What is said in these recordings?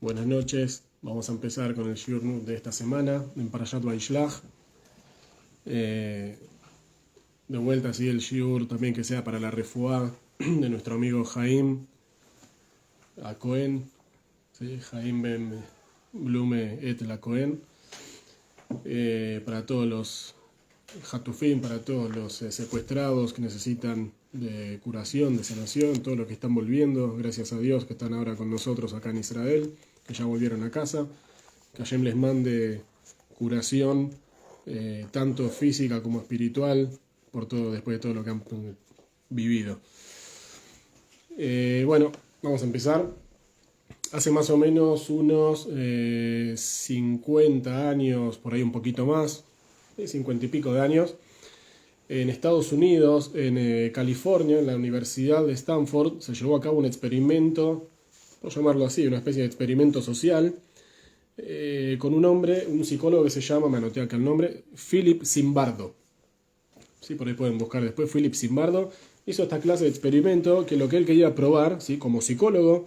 Buenas noches, vamos a empezar con el shiur de esta semana en Parashat Vaishlach. De vuelta así el shiur también que sea para la refuá de nuestro amigo Jaim a Cohen, ¿sí? Jaim Ben Blume et la Cohen, para todos los Hatufim, para todos los secuestrados que necesitan de curación, de sanación, todos los que están volviendo, gracias a Dios que están ahora con nosotros acá en Israel, que ya volvieron a casa, que Hashem les mande curación, tanto física como espiritual, por todo, después de todo lo que han vivido. Bueno, vamos a empezar. Hace más o menos unos 50 años, por ahí un poquito más, 50 y pico de años, en Estados Unidos, en California, en la Universidad de Stanford, se llevó a cabo un experimento, por llamarlo así, una especie de experimento social, con un hombre, un psicólogo que se llama, me anoté acá el nombre, Philip Zimbardo. ¿Sí? Por ahí pueden buscar después, Philip Zimbardo hizo esta clase de experimento que lo que él quería probar, ¿sí? Como psicólogo,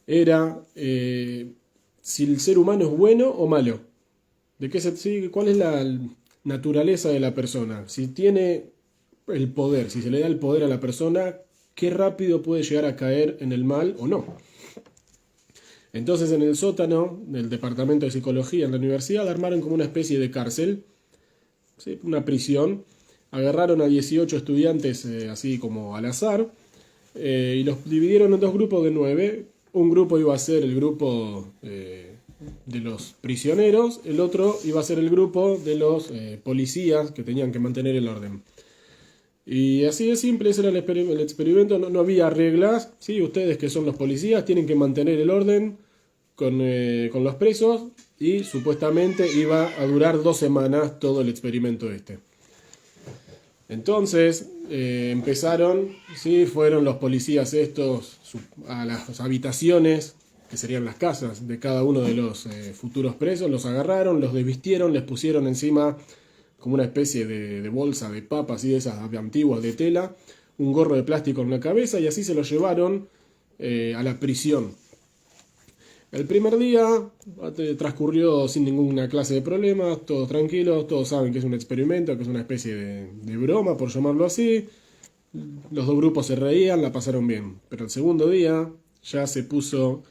era si el ser humano es bueno o malo. ¿Sí? ¿Cuál es la naturaleza de la persona? Si tiene el poder, si se le da el poder a la persona, qué rápido puede llegar a caer en el mal o no. Entonces en el sótano del departamento de psicología en la universidad armaron como una especie de cárcel, ¿sí? Una prisión. Agarraron a 18 estudiantes así como al azar y los dividieron en dos grupos de 9. Un grupo iba a ser el grupo de los prisioneros, el otro iba a ser el grupo de los policías que tenían que mantener el orden. Y así de simple, ese era el experimento, no había reglas, ¿sí? Ustedes que son los policías tienen que mantener el orden con los presos y supuestamente iba a durar 2 semanas todo el experimento este. Entonces empezaron, ¿sí? Fueron los policías estos a las habitaciones, que serían las casas de cada uno de los futuros presos, los agarraron, los desvistieron, les pusieron encima como una especie de bolsa de papas y de esas antiguas de tela, un gorro de plástico en la cabeza y así se los llevaron a la prisión. El primer día transcurrió sin ninguna clase de problemas, todos tranquilos, todos saben que es un experimento, que es una especie de broma, por llamarlo así. Los dos grupos se reían, la pasaron bien. Pero el segundo día ya se puso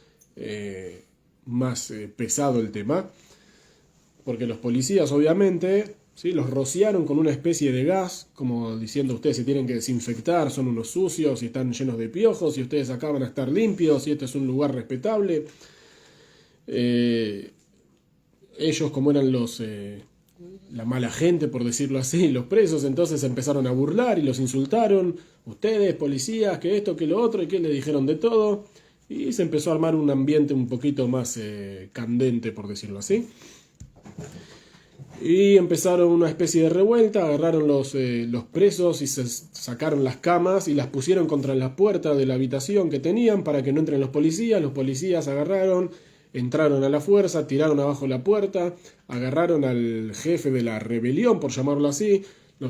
más pesado el tema, porque los policías obviamente, ¿sí? Los rociaron con una especie de gas, como diciendo ustedes se tienen que desinfectar, son unos sucios y están llenos de piojos y ustedes acá van a estar limpios y este es un lugar respetable. Ellos, como eran la mala gente, por decirlo así, los presos, entonces empezaron a burlar y los insultaron, ustedes policías, que esto, que lo otro, y que le dijeron de todo, y se empezó a armar un ambiente un poquito más candente, por decirlo así. Y empezaron una especie de revuelta, agarraron los presos y se sacaron las camas y las pusieron contra la puerta de la habitación que tenían para que no entren los policías agarraron, entraron a la fuerza, tiraron abajo la puerta, agarraron al jefe de la rebelión, por llamarlo así, lo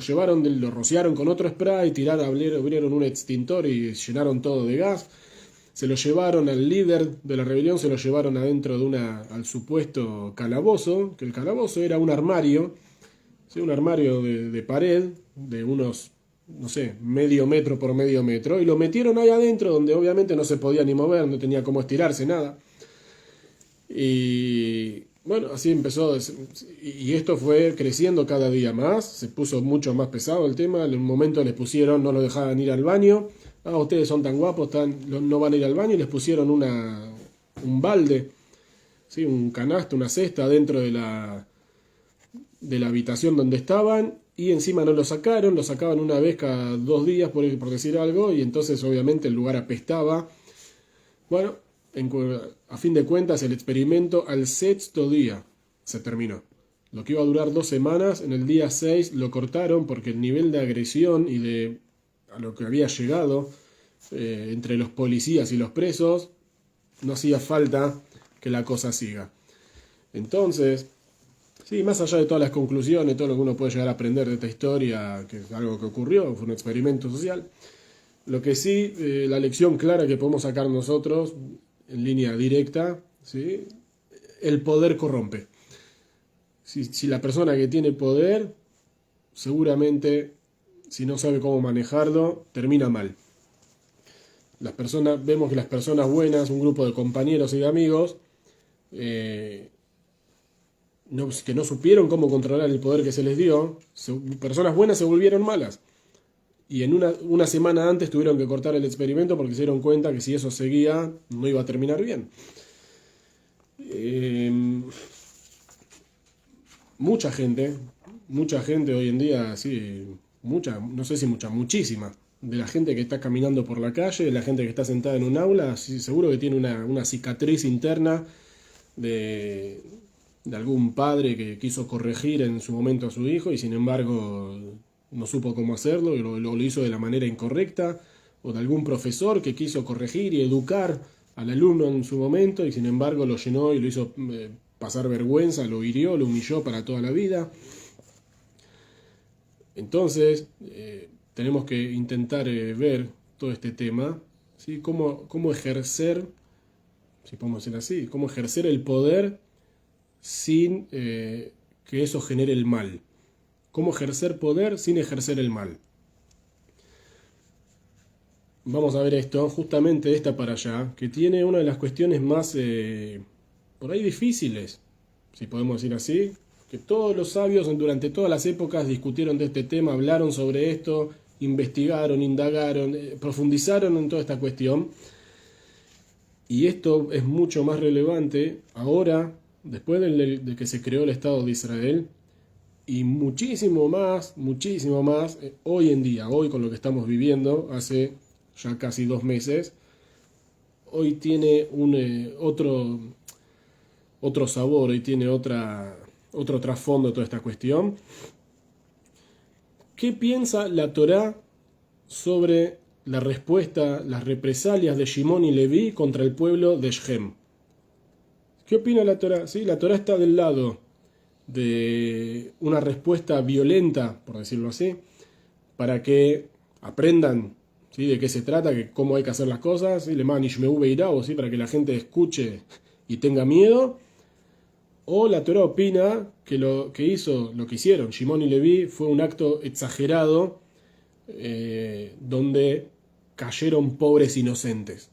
rociaron con otro spray, abrieron un extintor y llenaron todo de gas. Se lo llevaron al líder de la rebelión, se lo llevaron adentro de al supuesto calabozo, que el calabozo era un armario, ¿sí? Un armario de pared de unos, no sé, medio metro por medio metro, y lo metieron ahí adentro donde obviamente no se podía ni mover, no tenía cómo estirarse, nada. Y bueno, así empezó, y esto fue creciendo cada día más, se puso mucho más pesado el tema. En un momento les pusieron, no lo dejaban ir al baño, ustedes son tan guapos, no van a ir al baño, y les pusieron un balde, ¿sí? Un canasto, una cesta dentro de la habitación donde estaban, y encima no lo sacaban una vez cada 2 días por decir algo, y entonces obviamente el lugar apestaba. Bueno, a fin de cuentas el experimento al 6º día se terminó. Lo que iba a durar 2 semanas, en el día 6 lo cortaron porque el nivel de agresión y a lo que había llegado entre los policías y los presos, no hacía falta que la cosa siga. Entonces, sí, más allá de todas las conclusiones, todo lo que uno puede llegar a aprender de esta historia, que es algo que ocurrió, fue un experimento social, lo que sí, la lección clara que podemos sacar nosotros en línea directa ¿sí? El poder corrompe. Si la persona que tiene poder, seguramente, si no sabe cómo manejarlo, termina mal. Vemos que las personas buenas, un grupo de compañeros y de amigos, que no supieron cómo controlar el poder que se les dio, personas buenas se volvieron malas. Y en una semana antes tuvieron que cortar el experimento porque se dieron cuenta que si eso seguía no iba a terminar bien. Mucha gente hoy en día, sí, no sé si muchísima, de la gente que está caminando por la calle, de la gente que está sentada en un aula, sí, seguro que tiene una cicatriz interna de algún padre que quiso corregir en su momento a su hijo y sin embargo no supo cómo hacerlo y lo hizo de la manera incorrecta, o de algún profesor que quiso corregir y educar al alumno en su momento y sin embargo lo llenó y lo hizo pasar vergüenza, lo hirió, lo humilló para toda la vida. Entonces tenemos que intentar ver todo este tema, ¿sí? Cómo ejercer, si podemos decir así, cómo ejercer el poder sin que eso genere el mal. Cómo ejercer poder sin ejercer el mal. Vamos a ver esto, justamente de esta para allá, que tiene una de las cuestiones más, por ahí difíciles, si podemos decir así, que todos los sabios durante todas las épocas discutieron de este tema, hablaron sobre esto, investigaron, indagaron, profundizaron en toda esta cuestión. Y esto es mucho más relevante ahora, después de que se creó el Estado de Israel, y muchísimo más, hoy en día, hoy con lo que estamos viviendo, hace ya casi 2 meses, hoy tiene otro sabor, hoy tiene otro trasfondo toda esta cuestión. ¿Qué piensa la Torá sobre la respuesta, las represalias de Shimón y Leví contra el pueblo de Shem? ¿Qué opina la Torá? ¿Sí? La Torá está del lado de una respuesta violenta, por decirlo así, para que aprendan, ¿sí?, de qué se trata, cómo hay que hacer las cosas, ¿sí? Leman Ishmeu Beirao, ¿sí?, para que la gente escuche y tenga miedo. O la Torá opina que lo que hicieron Shimón y Leví fue un acto exagerado, donde cayeron pobres inocentes.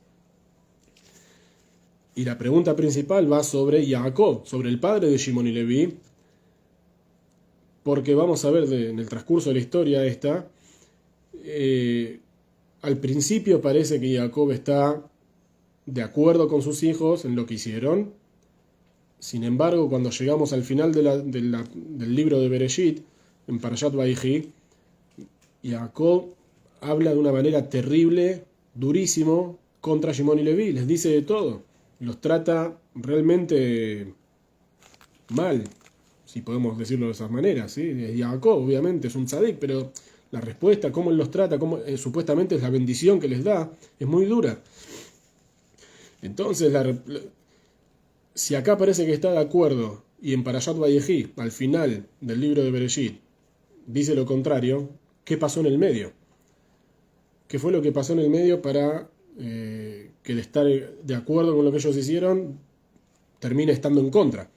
Y la pregunta principal va sobre Jacob, sobre el padre de Shimón y Leví, porque vamos a ver en el transcurso de la historia esta, al principio parece que Jacob está de acuerdo con sus hijos en lo que hicieron. Sin embargo, cuando llegamos al final del libro de Bereshit, en Parashat Vayhi, Jacob habla de una manera terrible, durísimo, contra Shimón y Leví, les dice de todo, los trata realmente mal, si podemos decirlo de esas maneras, ¿sí? Jacob obviamente es un tzadik, pero la respuesta, cómo él los trata, supuestamente es la bendición que les da, es muy dura. Entonces, si acá parece que está de acuerdo, y en Parashat Vayhi, al final del libro de Bereshit, dice lo contrario, ¿qué pasó en el medio? ¿Qué fue lo que pasó en el medio para que el estar de acuerdo con lo que ellos hicieron termine estando en contra?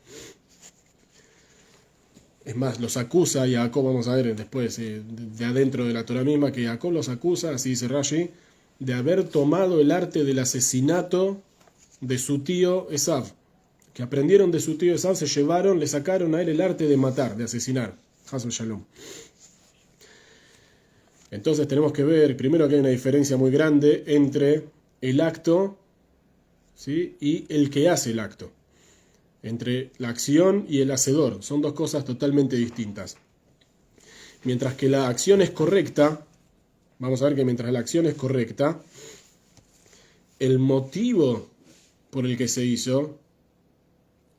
Es más, los acusa, y Jacob, vamos a ver después, de adentro de la Torah misma, que Jacob los acusa, así dice Rashi, de haber tomado el arte del asesinato de su tío Esav. Que aprendieron de su tío Esav, le sacaron a él el arte de matar, de asesinar. Hasu Shalom. Entonces tenemos que ver, primero, que hay una diferencia muy grande entre el acto, ¿sí?, y el que hace el acto. Entre la acción y el hacedor. Son dos cosas totalmente distintas. Mientras que la acción es correcta, vamos a ver que mientras la acción es correcta, el motivo por el que se hizo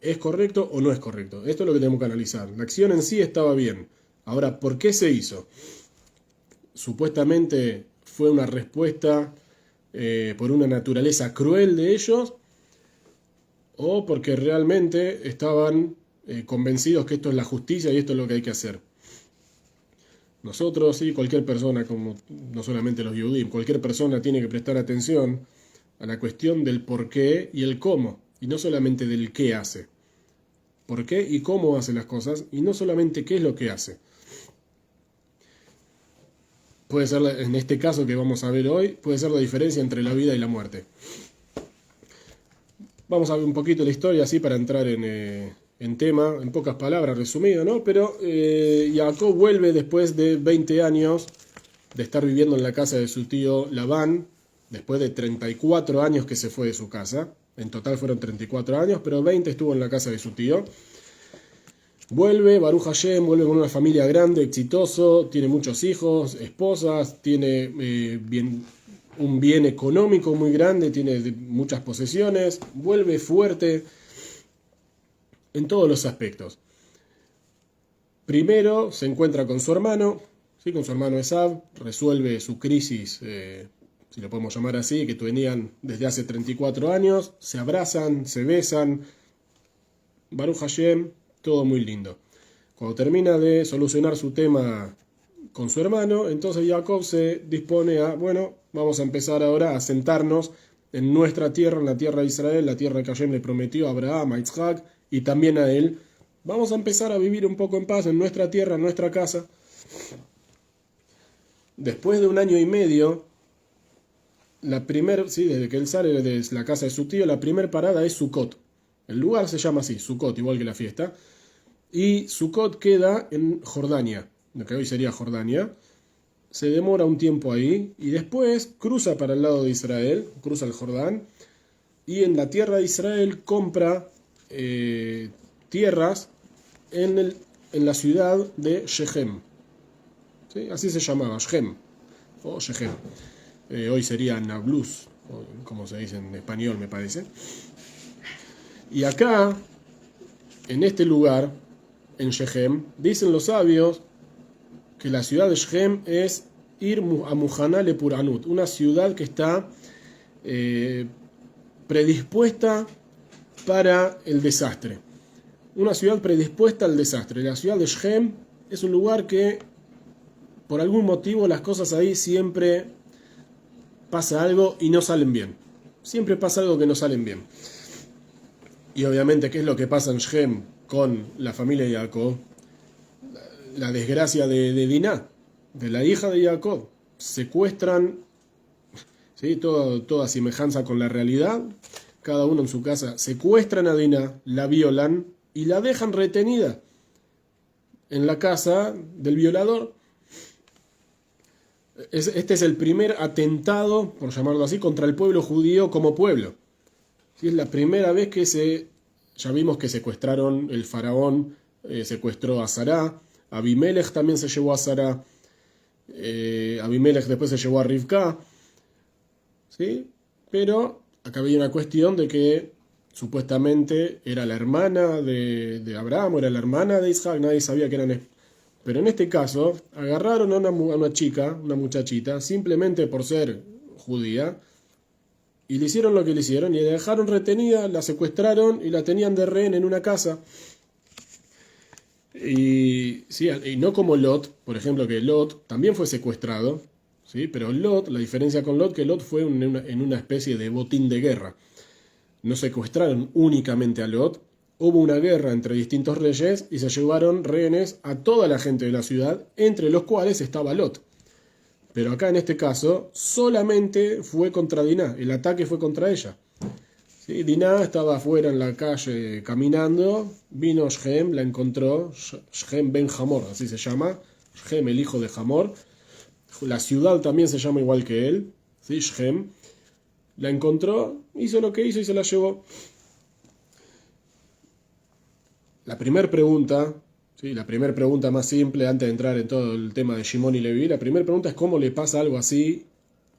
¿es correcto o no es correcto? Esto es lo que tenemos que analizar. La acción en sí estaba bien. Ahora, ¿por qué se hizo? Supuestamente fue una respuesta por una naturaleza cruel de ellos, o porque realmente estaban convencidos que esto es la justicia y esto es lo que hay que hacer. Nosotros, y cualquier persona, como no solamente los Yehudim, cualquier persona tiene que prestar atención a la cuestión del por qué y el cómo. y no solamente del qué hace. ¿Por qué y cómo hace las cosas? Y no solamente qué es lo que hace. Puede ser, en este caso que vamos a ver hoy, puede ser la diferencia entre la vida y la muerte. Vamos a ver un poquito la historia así para entrar en tema, en pocas palabras, resumido, ¿no? Pero Jacob vuelve después de 20 años de estar viviendo en la casa de su tío Labán, después de 34 años que se fue de su casa. En total fueron 34 años, pero 20 estuvo en la casa de su tío. Vuelve, Baruch Hashem, vuelve con una familia grande, exitoso, tiene muchos hijos, esposas, tiene un bien económico muy grande, tiene muchas posesiones, vuelve fuerte en todos los aspectos. Primero se encuentra con su hermano, ¿sí? Con su hermano Esav, resuelve su crisis, si lo podemos llamar así, que tenían desde hace 34 años, se abrazan, se besan, Baruch Hashem, todo muy lindo. Cuando termina de solucionar su tema con su hermano, entonces Jacob se dispone a, bueno, vamos a empezar ahora a sentarnos en nuestra tierra, en la tierra de Israel, la tierra que Hashem le prometió a Abraham, a Isaac y también a él. Vamos a empezar a vivir un poco en paz en nuestra tierra, en nuestra casa. Después de 1 año y medio, desde que él sale de la casa de su tío, la primera parada es Sukkot. El lugar se llama así, Sukkot, igual que la fiesta. Y Sukkot queda en Jordania, lo que hoy sería Jordania. Se demora un tiempo ahí y después cruza para el lado de Israel, cruza el Jordán. Y en la tierra de Israel compra tierras en la ciudad de Shechem. ¿Sí? Así se llamaba, Shechem. O Shechem. Hoy sería Nablus, como se dice en español, me parece. Y acá, en este lugar, en Shechem, dicen los sabios que la ciudad de Shechem es Ir Amuhana le Puranut, una ciudad que está predispuesta para el desastre. Una ciudad predispuesta al desastre. La ciudad de Shechem es un lugar que, por algún motivo, las cosas ahí siempre pasa algo y no salen bien. Siempre pasa algo que no salen bien. Y obviamente, ¿qué es lo que pasa en Shechem con la familia de Jacob? La desgracia de Diná, de la hija de Jacob. Secuestran, ¿sí? Toda semejanza con la realidad. Cada uno en su casa. Secuestran a Diná, la violan y la dejan retenida en la casa del violador. Este es el primer atentado, por llamarlo así, contra el pueblo judío como pueblo. ¿Sí? Es la primera vez que ya vimos que secuestraron, el faraón secuestró a Sará, Abimelech también se llevó a Sará, Abimelech después se llevó a Rivka, ¿sí? Pero acá había una cuestión de que supuestamente era la hermana de Abraham, o era la hermana de Isaac, nadie sabía que eran. Pero en este caso, agarraron a una chica, una muchachita, simplemente por ser judía, y le hicieron lo que le hicieron, y la dejaron retenida, la secuestraron y la tenían de rehén en una casa. Y no como Lot, por ejemplo, que Lot también fue secuestrado, ¿sí? Pero Lot, la diferencia con Lot, que Lot fue en una especie de botín de guerra. No secuestraron únicamente a Lot, hubo una guerra entre distintos reyes y se llevaron rehenes a toda la gente de la ciudad, entre los cuales estaba Lot. Pero acá en este caso solamente fue contra Diná, el ataque fue contra ella. ¿Sí? Diná estaba afuera en la calle caminando, vino Shechem, la encontró, Shechem ben Hamor, así se llama, Shechem el hijo de Hamor. La ciudad también se llama igual que él, ¿sí? Shechem. La encontró, hizo lo que hizo y se la llevó. La primera pregunta, ¿sí? La primera pregunta más simple antes de entrar en todo el tema de Shimon y Leví, la primera pregunta es cómo le pasa algo así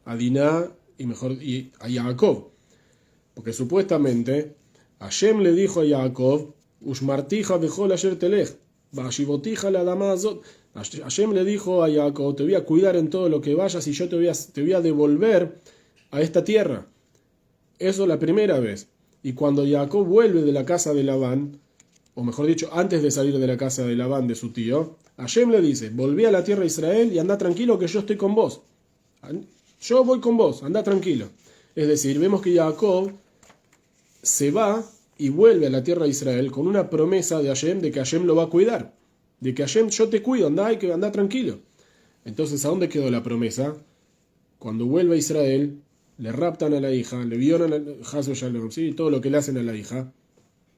a Diná y a Jacob. Porque supuestamente Hashem le dijo a Jacob, Ushmartija bechol asher telech, vashivotija la dama azot. Hashem le dijo a Jacob, te voy a cuidar en todo lo que vayas y yo te voy a devolver a esta tierra. Eso la primera vez. Y cuando Jacob vuelve de la casa de Labán, o mejor dicho, antes de salir de la casa de Labán de su tío, Hashem le dice, volví a la tierra de Israel y anda tranquilo que yo estoy con vos. Yo voy con vos, anda tranquilo. Es decir, vemos que Jacob se va y vuelve a la tierra de Israel con una promesa de Hashem de que Hashem lo va a cuidar. De que Hashem, yo te cuido, anda tranquilo. Entonces, ¿a dónde quedó la promesa? Cuando vuelve a Israel, le raptan a la hija, le violan a Hasu Shalom, ¿sí? Todo lo que le hacen a la hija.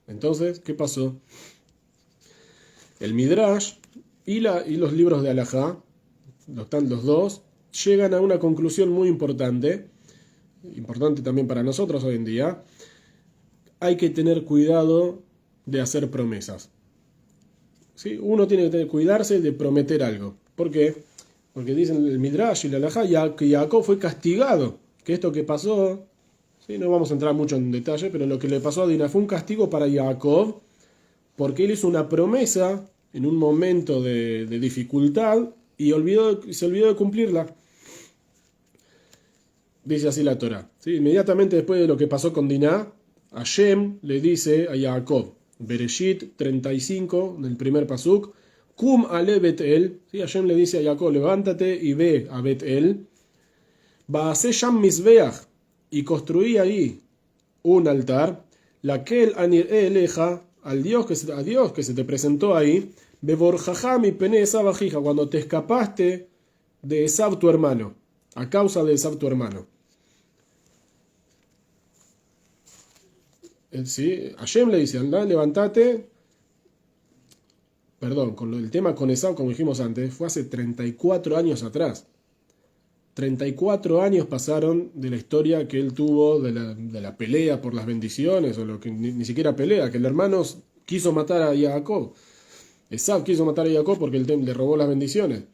Entonces, ¿qué pasó? El Midrash y los libros de Halajá, los dos, llegan a una conclusión muy importante también para nosotros hoy en día. Hay que tener cuidado de hacer promesas. ¿Sí? Uno tiene que cuidarse de prometer algo. ¿Por qué? Porque dicen el Midrash y la Halajá que Jacob fue castigado. Que esto que pasó, ¿sí? No vamos a entrar mucho en detalle, pero lo que le pasó a Dina fue un castigo para Jacob, porque él hizo una promesa en un momento de dificultad y se olvidó de cumplirla. Dice así la Torá. ¿Sí? Inmediatamente después de lo que pasó con Diná, Hashem le dice a Jacob, Bereshit 35, en el primer pasuk, Kum ale Bet-El, ¿sí? Hashem le dice a Jacob, levántate y ve a Bet-El, Baaseh sham mizbeach, y construí ahí un altar, laquel anir'e eleja, a Dios que se te presentó ahí, beborjajá mi pene Esav ajija, cuando te escapaste de Esav tu hermano, a causa de Esav tu hermano. ¿Sí? Hashem le dice, anda, levántate. Perdón, con el tema con Esav, como dijimos antes, fue hace 34 años atrás. 34 años pasaron de la historia que él tuvo, de la pelea por las bendiciones, o lo que ni siquiera pelea, que el hermano quiso matar a Jacob. Esav quiso matar a Jacob porque él le robó las bendiciones.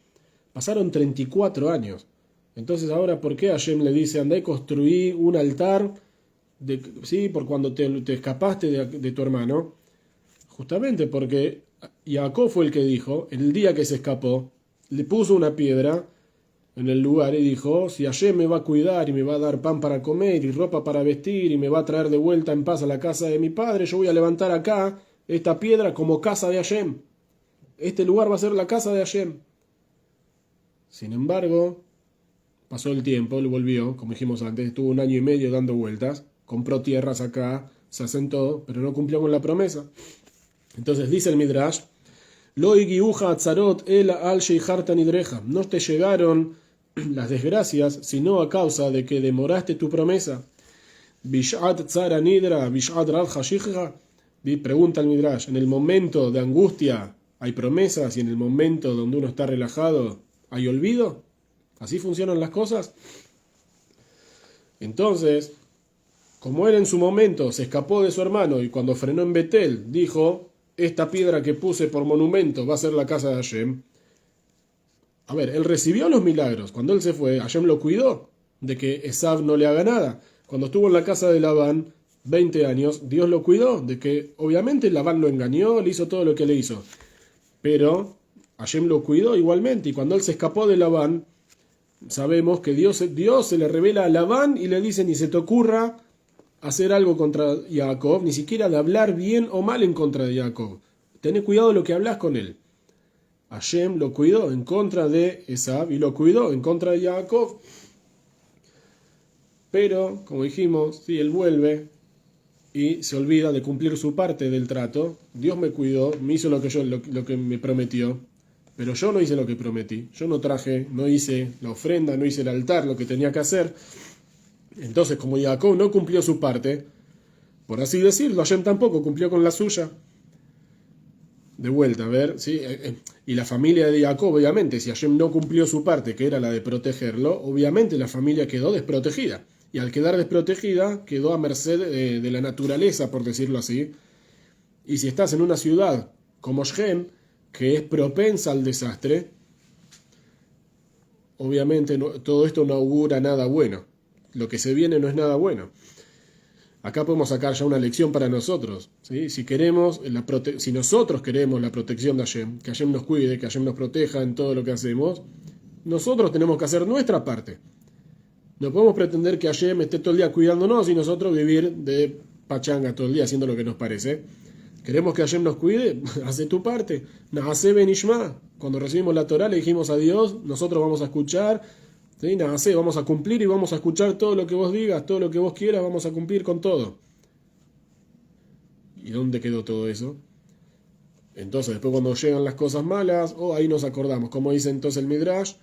Pasaron 34 años. Entonces ahora, ¿por qué Hashem le dice, andá y construí un altar, ¿sí? Por cuando te escapaste de tu hermano? Justamente porque Jacob fue el que dijo, el día que se escapó, le puso una piedra en el lugar y dijo, si Hashem me va a cuidar y me va a dar pan para comer y ropa para vestir y me va a traer de vuelta en paz a la casa de mi padre, yo voy a levantar acá esta piedra como casa de Hashem. Este lugar va a ser la casa de Hashem. Sin embargo, pasó el tiempo, él volvió, como dijimos antes, estuvo 1 año y medio dando vueltas, compró tierras acá, se asentó, pero no cumplió con la promesa. Entonces dice el Midrash, no te llegaron las desgracias, sino a causa de que demoraste tu promesa. Pregunta el Midrash, en el momento de angustia hay promesas y en el momento donde uno está relajado hay olvido. ¿Así funcionan las cosas? Entonces, como él en su momento se escapó de su hermano y cuando frenó en Betel dijo, esta piedra que puse por monumento va a ser la casa de Hashem. A ver, él recibió los milagros. Cuando él se fue, Hashem lo cuidó de que Esav no le haga nada. Cuando estuvo en la casa de Labán 20 años, Dios lo cuidó de que obviamente Labán lo engañó, le hizo todo lo que le hizo. Pero Hashem lo cuidó igualmente. Y cuando él se escapó de Labán, sabemos que Dios se le revela a Labán y le dice, ni se te ocurra hacer algo contra Jacob, ni siquiera de hablar bien o mal en contra de Jacob. Ten cuidado de lo que hablas con él. Hashem lo cuidó en contra de Esav y lo cuidó en contra de Jacob. Pero, como dijimos, si él vuelve y se olvida de cumplir su parte del trato, Dios me cuidó, me hizo lo que me prometió, pero yo no hice lo que prometí. Yo no hice la ofrenda, no hice el altar, lo que tenía que hacer. Entonces, como Jacob no cumplió su parte, por así decirlo, Hashem tampoco cumplió con la suya. De vuelta, a ver, ¿sí? Y la familia de Jacob, obviamente, si Hashem no cumplió su parte, que era la de protegerlo, obviamente la familia quedó desprotegida. Y al quedar desprotegida, quedó a merced de la naturaleza, por decirlo así. Y si estás en una ciudad como Shem, que es propensa al desastre, obviamente todo esto no augura nada bueno. Lo que se viene no es nada bueno. Acá podemos sacar ya una lección para nosotros, ¿sí? Si nosotros queremos la protección de Hashem, que Hashem nos cuide, que Hashem nos proteja en todo lo que hacemos, nosotros tenemos que hacer nuestra parte. No podemos pretender que Hashem esté todo el día cuidándonos y nosotros vivir de pachanga todo el día haciendo lo que nos parece. ¿Queremos que Hashem nos cuide? Hace tu parte. Nahase benishma. Cuando recibimos la Torah le dijimos a Dios, nosotros vamos a escuchar, ¿sí? Vamos a cumplir y vamos a escuchar todo lo que vos digas, todo lo que vos quieras, vamos a cumplir con todo. ¿Y dónde quedó todo eso? Entonces, después cuando llegan las cosas malas, ahí nos acordamos. Como dice entonces el Midrash,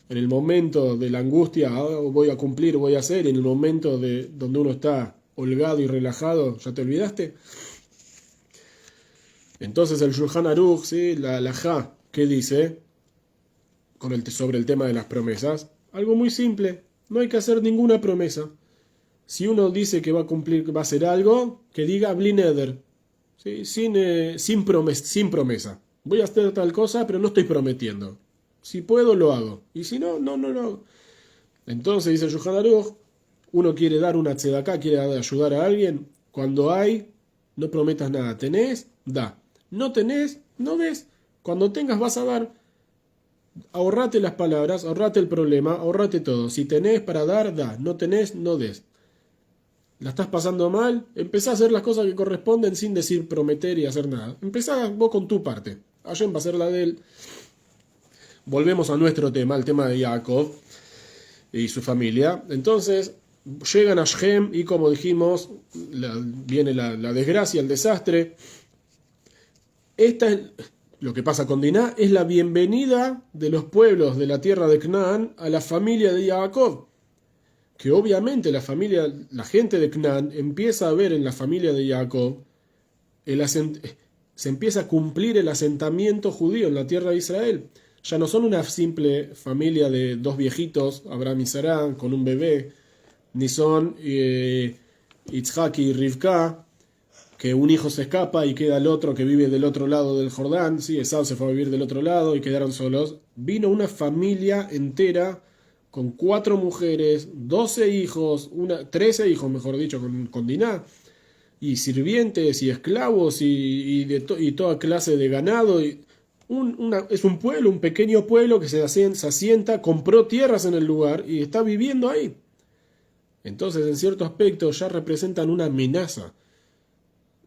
en el momento de la angustia, voy a cumplir, voy a hacer, y en el momento de donde uno está holgado y relajado, ¿ya te olvidaste? Entonces el Shulchan Aruch, ¿sí? La halajá, ¿qué dice? Sobre el tema de las promesas. Algo muy simple, no hay que hacer ninguna promesa. Si uno dice que va a cumplir, que va a hacer algo, que diga bli neder, ¿sí? Sin promesa. Voy a hacer tal cosa, pero no estoy prometiendo. Si puedo, lo hago. Y si no, no lo hago. Entonces dice el Shulchan Aruch, uno quiere dar una tzedaká, quiere ayudar a alguien. Cuando hay, no prometas nada. ¿Tenés? Da. No tenés, no des. Cuando tengas vas a dar. Ahorrate las palabras, ahorrate el problema, ahorrate todo. Si tenés para dar, da. No tenés, no des. ¿La estás pasando mal? Empezá a hacer las cosas que corresponden sin decir prometer y hacer nada. Empezá vos con tu parte. Hashem va a hacer la de él. Volvemos a nuestro tema, el tema de Jacob y su familia. Entonces, llegan a Shem y como dijimos, viene la desgracia, el desastre. Lo que pasa con Diná es la bienvenida de los pueblos de la tierra de Canaán a la familia de Jacob. Que obviamente la gente de Canaán empieza a ver en la familia de Jacob, se empieza a cumplir el asentamiento judío en la tierra de Israel. Ya no son una simple familia de dos viejitos, Abraham y Sará, con un bebé, ni son Yitzhak y Rivka, que un hijo se escapa y queda el otro que vive del otro lado del Jordán, sí, Esau se fue a vivir del otro lado y quedaron solos. Vino una familia entera con 4 mujeres, 12 hijos, 13 hijos, mejor dicho, con Diná, y sirvientes y esclavos y toda clase de ganado. Es un pueblo, un pequeño pueblo que se asienta, compró tierras en el lugar y está viviendo ahí. Entonces, en cierto aspecto, ya representan una amenaza.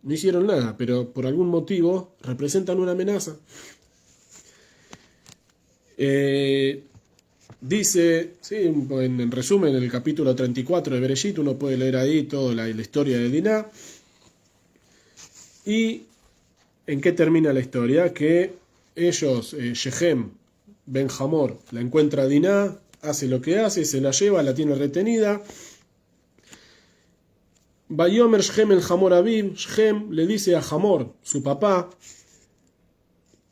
No hicieron nada, pero por algún motivo representan una amenaza. Dice, sí, en resumen, en el capítulo 34 de Bereshit, uno puede leer ahí toda la historia de Diná. ¿Y en qué termina la historia? Que ellos, Shechem, Ben Hamor, la encuentra a Diná, hace lo que hace, se la lleva, la tiene retenida. Bayomer Shechem el Hamor Aviv, Shechem le dice a Hamor, su papá,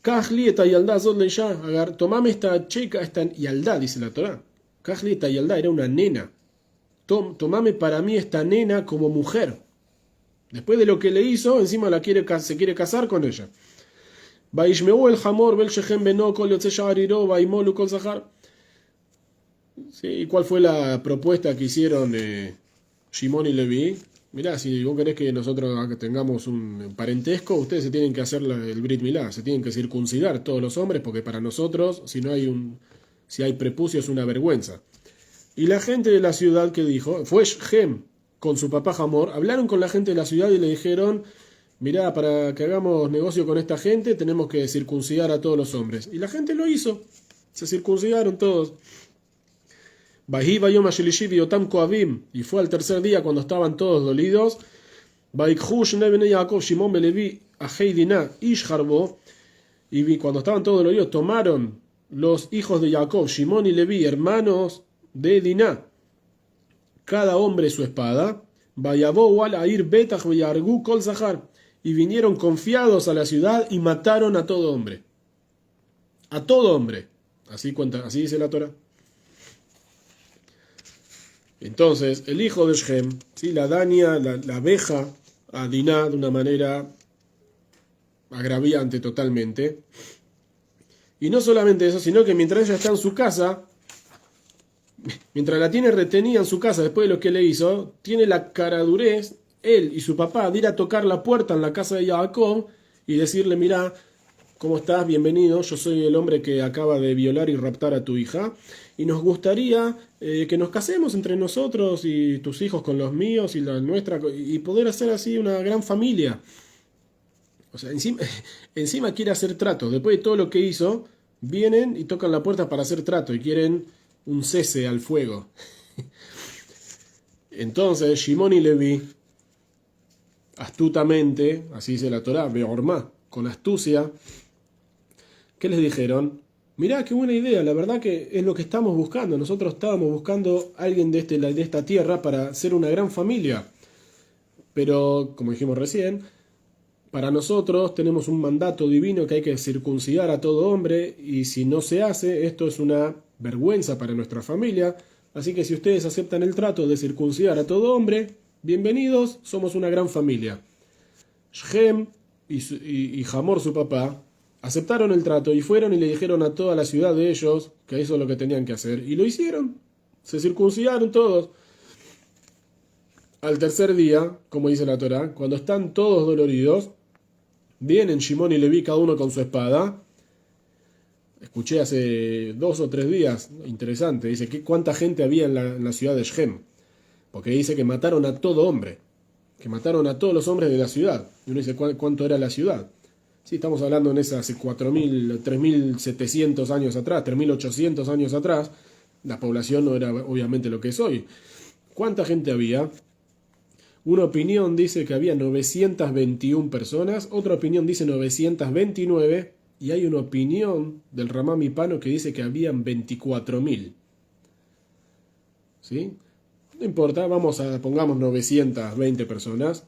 Kajli eta yaldá zot leisha, tomame esta chica, esta yaldá, dice la Torá. Kajli eta yaldá era una nena. Tomame para mí esta nena como mujer. Después de lo que le hizo, encima se quiere casar con ella. Vaishmeu el Hamor bel Shechem beno kol yotze sha'ariro vaimolu kol zahar. ¿Y cuál fue la propuesta que hicieron Shimon y Leví? Mirá, si vos querés que nosotros tengamos un parentesco, ustedes se tienen que hacer el Brit Milá, se tienen que circuncidar todos los hombres, porque para nosotros, si hay prepucio, es una vergüenza. Y la gente de la ciudad que dijo, fue Shem con su papá Hamor, hablaron con la gente de la ciudad y le dijeron, mirá, para que hagamos negocio con esta gente, tenemos que circuncidar a todos los hombres. Y la gente lo hizo, se circuncidaron todos. Y fue al tercer día cuando estaban todos dolidos. Y cuando estaban todos dolidos, tomaron los hijos de Jacob, Shimon y Leví, hermanos de Diná, cada hombre su espada. Y vinieron confiados a la ciudad y mataron a todo hombre. A todo hombre. Así dice la Torá. Entonces, el hijo de Shem, ¿sí? La daña, la abeja a Diná de una manera agraviante totalmente. Y no solamente eso, sino que mientras ella está en su casa, mientras la tiene retenida en su casa después de lo que le hizo, tiene la caradurez, él y su papá, de ir a tocar la puerta en la casa de Jacob y decirle, mirá, ¿cómo estás? Bienvenido, yo soy el hombre que acaba de violar y raptar a tu hija. Y nos gustaría que nos casemos entre nosotros y tus hijos con los míos y la nuestra, y poder hacer así una gran familia. O sea, encima quiere hacer trato. Después de todo lo que hizo, vienen y tocan la puerta para hacer trato y quieren un cese al fuego. Entonces, Shimon y Leví astutamente, así dice la Torá, beormá, con astucia, ¿qué les dijeron? Mirá, qué buena idea, la verdad que es lo que estamos buscando. Nosotros estábamos buscando a alguien de esta tierra para ser una gran familia. Pero, como dijimos recién, para nosotros tenemos un mandato divino que hay que circuncidar a todo hombre y si no se hace, esto es una vergüenza para nuestra familia. Así que si ustedes aceptan el trato de circuncidar a todo hombre, bienvenidos, somos una gran familia. Shem y Hamor, su papá, aceptaron el trato y fueron y le dijeron a toda la ciudad de ellos que eso es lo que tenían que hacer. Y lo hicieron. Se circuncidaron todos. Al tercer día, como dice la Torá, cuando están todos doloridos, vienen Shimón y Leví cada uno con su espada. Escuché hace 2 o 3 días, interesante, dice que cuánta gente había en la ciudad de Shem. Porque dice que mataron a todo hombre, que mataron a todos los hombres de la ciudad. Y uno dice, ¿cuánto era la ciudad? Sí, estamos hablando en esa hace 4.000, 3.700 años atrás, 3.800 años atrás. La población no era obviamente lo que es hoy. ¿Cuánta gente había? Una opinión dice que había 921 personas, otra opinión dice 929, y hay una opinión del Ramá Mipano que dice que habían 24.000. ¿Sí? No importa, pongamos 920 personas.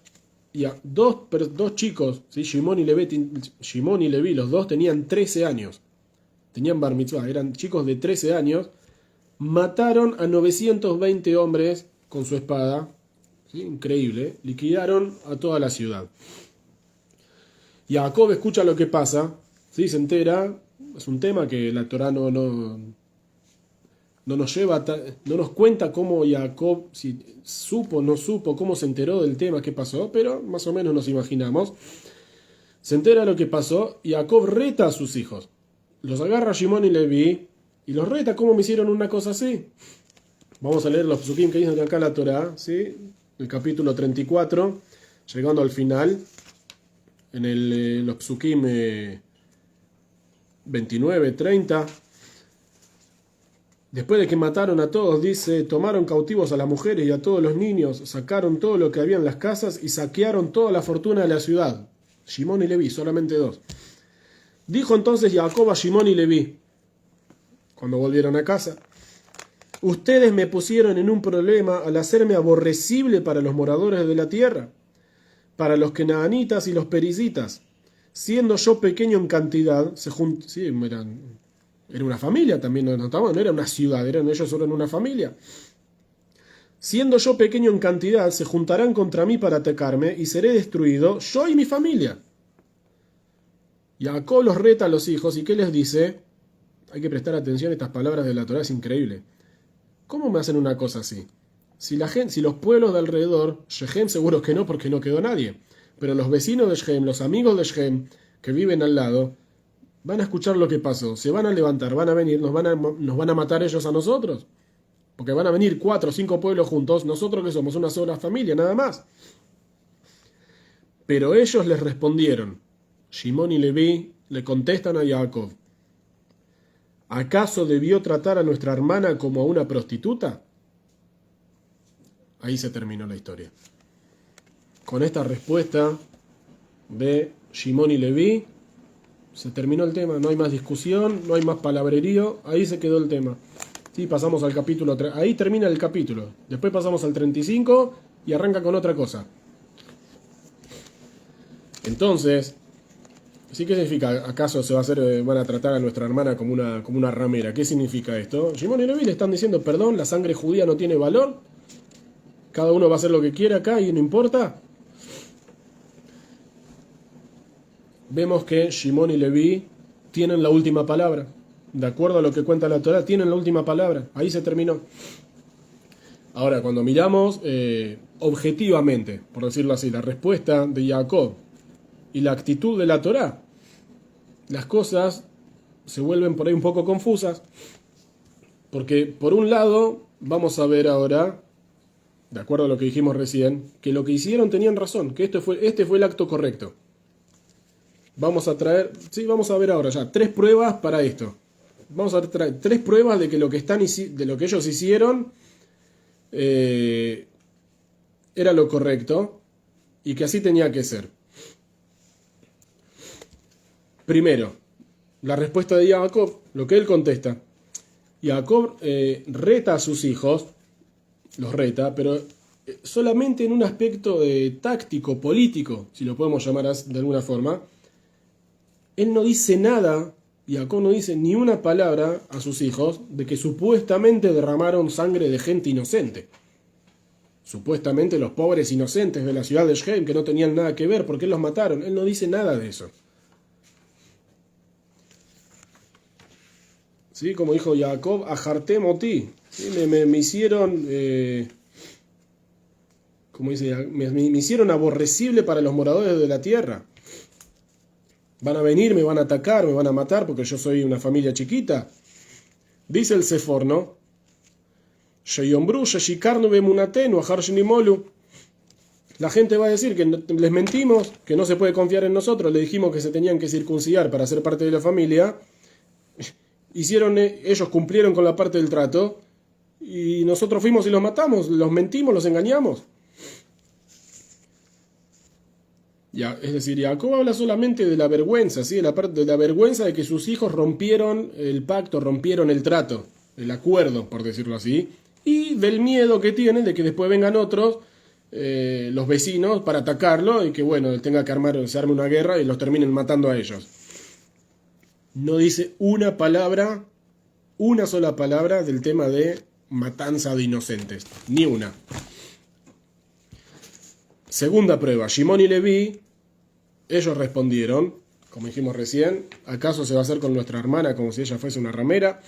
Y a dos chicos, ¿sí? Shimón y Leví, los dos tenían 13 años. Tenían bar mitzvah, eran chicos de 13 años. Mataron a 920 hombres con su espada. ¿Sí? Increíble. Liquidaron a toda la ciudad. Y Jacob escucha lo que pasa. ¿Sí? Se entera. Es un tema que la Torá no nos lleva, no nos cuenta cómo Jacob, si supo, no supo, cómo se enteró del tema, qué pasó, pero más o menos nos imaginamos. Se entera lo que pasó y Jacob reta a sus hijos. Los agarra Shimón y Leví y los reta, ¿cómo me hicieron una cosa así? Vamos a leer los psukim que dicen acá la Torá, ¿sí? El capítulo 34, llegando al final, en los psukim 29, 30. Después de que mataron a todos, dice, tomaron cautivos a las mujeres y a todos los niños, sacaron todo lo que había en las casas y saquearon toda la fortuna de la ciudad. Shimón y Leví, solamente 2. Dijo entonces Jacob a Shimón y Leví, cuando volvieron a casa, ustedes me pusieron en un problema al hacerme aborrecible para los moradores de la tierra, para los kenaanitas y los perisitas. Siendo yo pequeño en cantidad, era una familia también, no era una ciudad, ellos eran una familia. Siendo yo pequeño en cantidad, se juntarán contra mí para atacarme y seré destruido, yo y mi familia. Jacob los reta a los hijos y ¿qué les dice? Hay que prestar atención a estas palabras de la Torá, es increíble. ¿Cómo me hacen una cosa así? Si los pueblos de alrededor, Shechem seguro que no, porque no quedó nadie, pero los vecinos de Shechem, los amigos de Shechem, que viven al lado, van a escuchar lo que pasó, se van a levantar, van a venir, nos van a matar ellos a nosotros. Porque van a venir 4 o 5 pueblos juntos, nosotros que somos una sola familia, nada más. Pero ellos les respondieron, Shimón y Leví le contestan a Jacob, ¿acaso debió tratar a nuestra hermana como a una prostituta? Ahí se terminó la historia. Con esta respuesta de Shimón y Leví, se terminó el tema, no hay más discusión, no hay más palabrerío, ahí se quedó el tema. Sí, pasamos al capítulo 3, ahí termina el capítulo. Después pasamos al 35 y arranca con otra cosa. Entonces, ¿sí qué significa? ¿Acaso van a tratar a nuestra hermana como una ramera? ¿Qué significa esto? Shimón y Leví le están diciendo, perdón, la sangre judía no tiene valor. Cada uno va a hacer lo que quiera acá y no importa. Vemos que Shimón y Leví tienen la última palabra. De acuerdo a lo que cuenta la Torá, tienen la última palabra. Ahí se terminó. Ahora, cuando miramos objetivamente, por decirlo así, la respuesta de Jacob y la actitud de la Torá, las cosas se vuelven por ahí un poco confusas. Porque, por un lado, vamos a ver ahora, de acuerdo a lo que dijimos recién, que lo que hicieron tenían razón, que este fue el acto correcto. Vamos a ver ahora ya 3 pruebas para esto. Vamos a traer 3 pruebas de que lo que ellos hicieron era lo correcto. y que así tenía que ser. Primero, la respuesta de Jacob, lo que él contesta. Jacob reta a sus hijos, los reta, pero solamente en un aspecto táctico, político, si lo podemos llamar de alguna forma. Él no dice nada, Jacob no dice ni una palabra a sus hijos de que supuestamente derramaron sangre de gente inocente. Supuestamente los pobres inocentes de la ciudad de Shem, que no tenían nada que ver, porque los mataron. Él no dice nada de eso. ¿Sí? Como dijo Jacob, ajarté moti. ¿Sí? Me hicieron, como dice, me hicieron aborrecible para los moradores de la tierra. Van a venir, me van a atacar, me van a matar porque yo soy una familia chiquita. Dice el Sefor, ¿no? La gente va a decir que les mentimos, que no se puede confiar en nosotros, le dijimos que se tenían que circuncidar para ser parte de la familia. Ellos cumplieron con la parte del trato y nosotros fuimos y los matamos, los mentimos, los engañamos. Ya, es decir, Jacob habla solamente de la vergüenza, ¿sí? de la vergüenza de que sus hijos rompieron el pacto, rompieron el trato, el acuerdo, por decirlo así, y del miedo que tienen de que después vengan otros, los vecinos, para atacarlo y que, bueno, tenga que se arme una guerra y los terminen matando a ellos. No dice una palabra, una sola palabra del tema de matanza de inocentes, ni una. Segunda prueba, Shimon y Leví, ellos respondieron, como dijimos recién, ¿acaso se va a hacer con nuestra hermana como si ella fuese una ramera?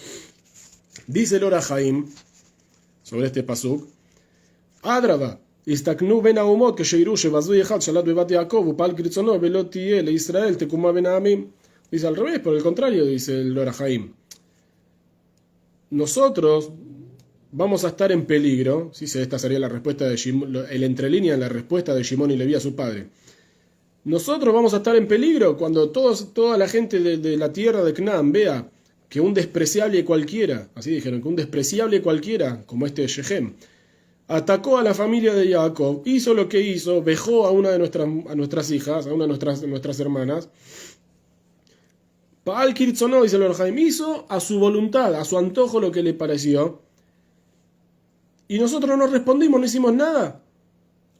Dice el Or HaHaim sobre este pasuk, Adraba, istaknu ben haumot kshe'iru shevazu echad shalat bebat Yaakov upal kritzono velo tiye leIsrael tekuma ben ha'amim. Dice al revés, por el contrario, dice el Or HaHaim. Nosotros vamos a estar en peligro, ¿sí? Esta sería la respuesta de Shimon, el entrelínea en la respuesta de Shimon y Leví a su padre. Nosotros vamos a estar en peligro cuando toda la gente de la tierra de Canaán vea que un despreciable cualquiera, así dijeron, que un despreciable cualquiera, como este Shechem, atacó a la familia de Jacob, hizo lo que hizo, vejó a una de nuestras hijas, a una de nuestras hermanas. Paal Kirtzonó, dice el Or HaHaim, hizo a su voluntad, a su antojo lo que le pareció. Y nosotros no respondimos, no hicimos nada.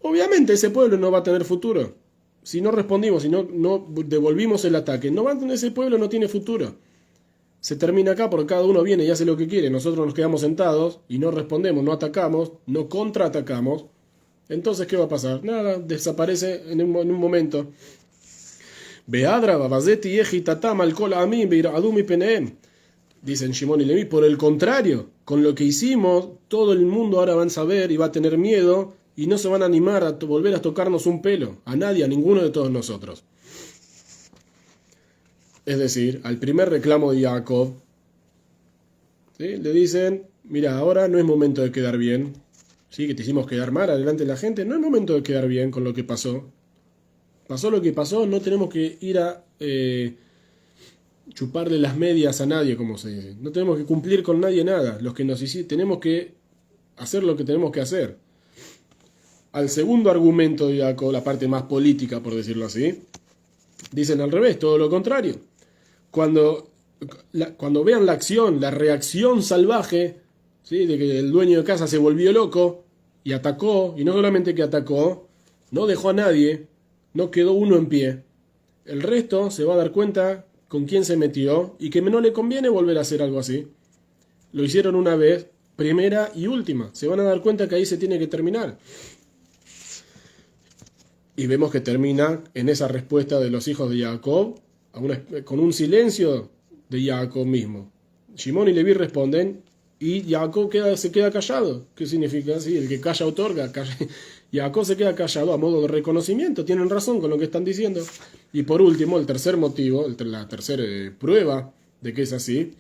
Obviamente ese pueblo no va a tener futuro. Si no respondimos, si no devolvimos el ataque, ese pueblo no tiene futuro. Se termina acá porque cada uno viene y hace lo que quiere. Nosotros nos quedamos sentados y no respondemos, no atacamos, no contraatacamos. Entonces, ¿qué va a pasar? Nada, desaparece en un momento. Dicen Shimon y Leví, por el contrario, con lo que hicimos, todo el mundo ahora va a saber y va a tener miedo y no se van a animar a volver a tocarnos un pelo, a nadie, a ninguno de todos nosotros. Es decir, al primer reclamo de Jacob, ¿sí? Le dicen, mira, ahora no es momento de quedar bien, ¿sí? Que te hicimos quedar mal adelante de la gente, no es momento de quedar bien con lo que pasó. Pasó lo que pasó, no tenemos que ir a chuparle las medias a nadie, como se dice. No tenemos que cumplir con nadie nada. Los que nos hicieron, tenemos que hacer lo que tenemos que hacer. Al segundo argumento de Jacob, la parte más política, por decirlo así, dicen al revés, todo lo contrario. Cuando vean la acción, la reacción salvaje, ¿sí? De que el dueño de casa se volvió loco y atacó, y no solamente que atacó, no dejó a nadie, no quedó uno en pie. El resto se va a dar cuenta con quién se metió y que no le conviene volver a hacer algo así. Lo hicieron una vez, primera y última. Se van a dar cuenta que ahí se tiene que terminar. Y vemos que termina en esa respuesta de los hijos de Jacob, con un silencio de Jacob mismo. Shimon y Leví responden y Jacob se queda callado. ¿Qué significa? Sí, el que calla otorga. Jacob se queda callado a modo de reconocimiento. Tienen razón con lo que están diciendo. Y por último, el tercer motivo, la tercera prueba de que es así,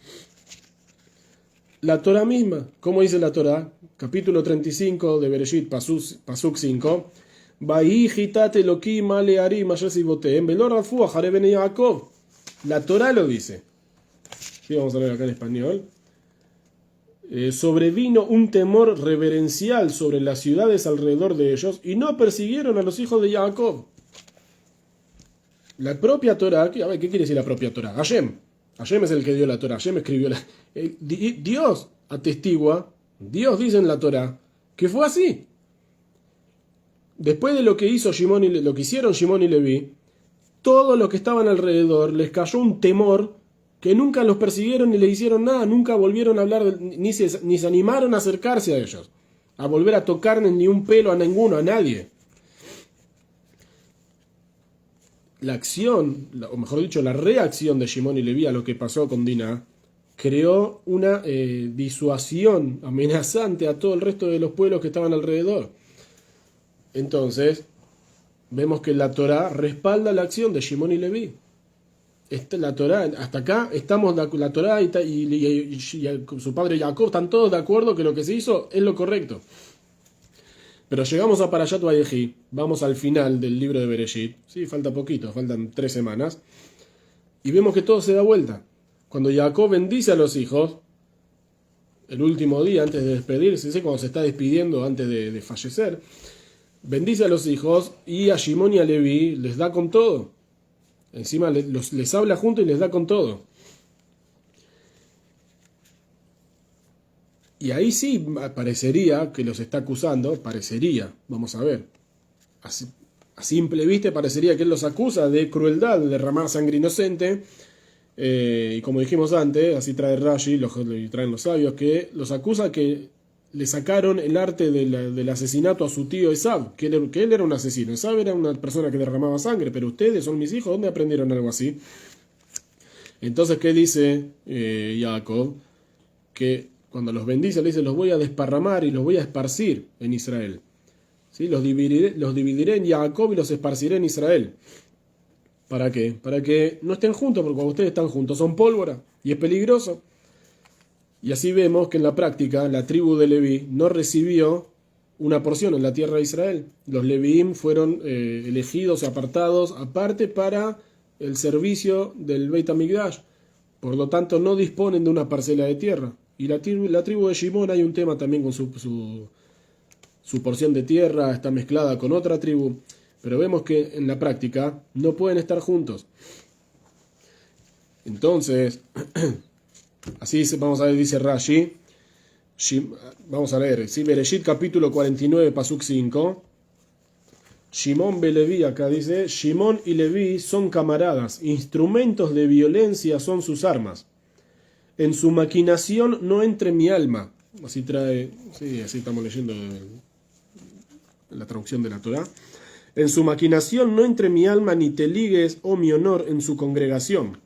la Torah misma. ¿Cómo dice la Torah? Capítulo 35 de Bereshit, Pasuk 5. La Torah lo dice. Sí, vamos a leer acá en español. sobrevino un temor reverencial sobre las ciudades alrededor de ellos y no persiguieron a los hijos de Jacob. La propia Torah, a ver, ¿qué quiere decir la propia Torah? Hashem es el que dio la Torah, Hashem escribió Dios atestigua, Dios dice en la Torah, que fue así. Después de lo que hicieron Shimón y Leví, todos los que estaban alrededor les cayó un temor que nunca los persiguieron ni les hicieron nada, nunca volvieron a hablar, ni se animaron a acercarse a ellos, a volver a tocarles ni un pelo a ninguno, a nadie. La acción, o mejor dicho, la reacción de Shimón y Leví a lo que pasó con Diná, creó una disuasión amenazante a todo el resto de los pueblos que estaban alrededor. Entonces, vemos que la Torá respalda la acción de Shimón y Leví. La Torá, hasta acá estamos, la Torá y su padre Jacob están todos de acuerdo que lo que se hizo es lo correcto. Pero llegamos a Parashat Vayehi, vamos al final del libro de Bereshit, sí, falta poquito, faltan 3 semanas, y vemos que todo se da vuelta. Cuando Jacob bendice a los hijos, el último día antes de despedirse, ¿sí? Cuando se está despidiendo antes de fallecer, bendice a los hijos y a Shimón y a Leví les da con todo. Encima les habla juntos y les da con todo. Y ahí sí parecería que los está acusando, parecería, vamos a ver. A simple vista parecería que él los acusa de crueldad, de derramar sangre inocente. Y como dijimos antes, así trae Rashi, y traen los sabios, que los acusa que le sacaron el arte del asesinato a su tío Esab, que él era un asesino. Esab era una persona que derramaba sangre, pero ustedes son mis hijos, ¿dónde aprendieron algo así? Entonces, ¿qué dice Jacob? Que cuando los bendice, le dice, los voy a desparramar y los voy a esparcir en Israel. ¿Sí? Los dividiré en Jacob y los esparciré en Israel. ¿Para qué? Para que no estén juntos, porque cuando ustedes están juntos son pólvora y es peligroso. Y así vemos que en la práctica la tribu de Leví no recibió una porción en la tierra de Israel. Los Levíim fueron elegidos, apartados aparte para el servicio del Beit HaMikdash. Por lo tanto, no disponen de una parcela de tierra. Y la tribu de Shimón, hay un tema también con su porción de tierra, está mezclada con otra tribu. Pero vemos que en la práctica no pueden estar juntos. Entonces, así vamos a ver, dice Rashi. Vamos a leer, ¿sí? Bereshit capítulo 49, pasuk 5. Shimón be Leví, acá dice, Shimón y Leví son camaradas, instrumentos de violencia son sus armas. En su maquinación no entre mi alma. Así trae, sí, así estamos leyendo la traducción de la Torá. En su maquinación no entre mi alma ni te ligues, oh mi honor, en su congregación.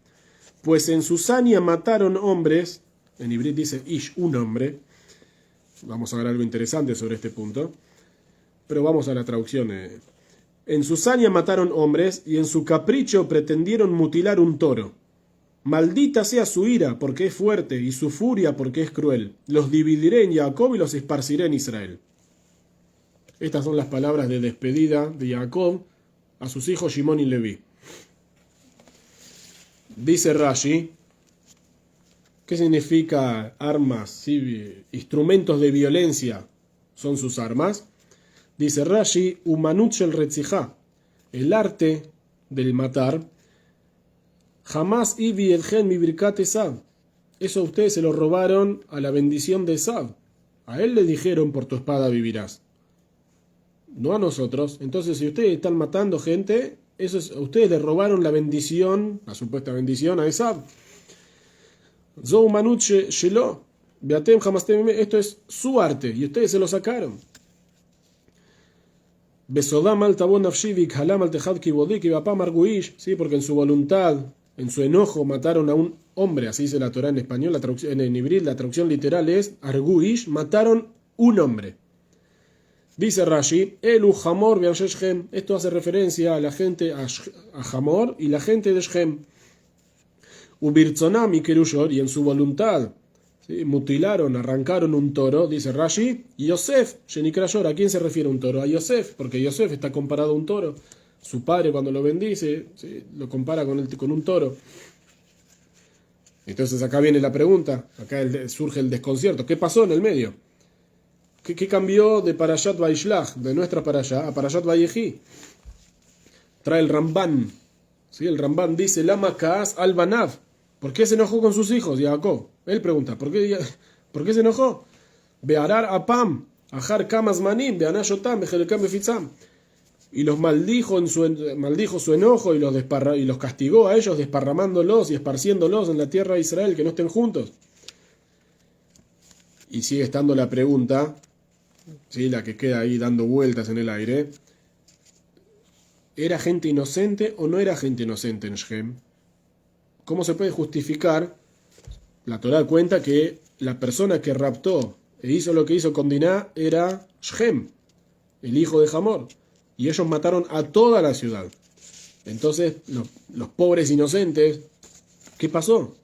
Pues en su saña mataron hombres, en Ibrit dice ish, un hombre. Vamos a ver algo interesante sobre este punto. Pero vamos a la traducción. En su saña mataron hombres y en su capricho pretendieron mutilar un toro. Maldita sea su ira porque es fuerte y su furia porque es cruel. Los dividiré en Jacob y los esparciré en Israel. Estas son las palabras de despedida de Jacob a sus hijos Shimón y Leví. Dice Rashi, ¿qué significa armas? ¿Sí? Instrumentos de violencia son sus armas. Dice Rashi, Umanut shel retzijá, el arte del matar. Jamás ibi elgen mi birkat Esab. Eso ustedes se lo robaron a la bendición de Esab. A él le dijeron, por tu espada vivirás. No a nosotros. Entonces, si ustedes están matando gente, ustedes le robaron la bendición, la supuesta bendición a Esab. Zo umanut shelo, beatem jamastem, esto es su arte, y ustedes se lo sacaron. Besodam al tabon nafshivik halam al tejad kibodik y bapam arguish, sí, porque en su voluntad, en su enojo, mataron a un hombre, así dice la Torá en español, la traducción, en hebreo la traducción literal es arguish, mataron un hombre. Dice Rashi, Elu Hamor be'anshe Shem, esto hace referencia a la gente, a Hamor y la gente de Shem. Ubirtzonam y Kerushor, y en su voluntad, ¿sí? Mutilaron, arrancaron un toro, dice Rashi, y Yosef, Shenikrayor, ¿a quién se refiere un toro? A Yosef, porque Yosef está comparado a un toro. Su padre cuando lo bendice, ¿sí? Lo compara con un toro. Entonces acá viene la pregunta, acá surge el desconcierto. ¿Qué pasó en el medio? ¿Qué cambió de Parashat Vaishlach, de nuestra Parashá, a Parashat Vayehi? Trae el Ramban. ¿Sí? El Ramban dice, Lama Kaas al Banav. ¿Por qué se enojó con sus hijos, Jacob? Él pregunta, ¿por qué se enojó? Bearar apam, ajar kamas manim, beanashotam, bejelekam befitzam. Y los maldijo su enojo y los castigó a ellos desparramándolos y esparciéndolos en la tierra de Israel, que no estén juntos. Y sigue estando la pregunta, ¿sí? La que queda ahí dando vueltas en el aire. ¿Era gente inocente o no era gente inocente en Shem? ¿Cómo se puede justificar? La Torá cuenta que la persona que raptó e hizo lo que hizo con Diná era Shem, el hijo de Hamor. Y ellos mataron a toda la ciudad. Entonces, los pobres inocentes, ¿qué pasó?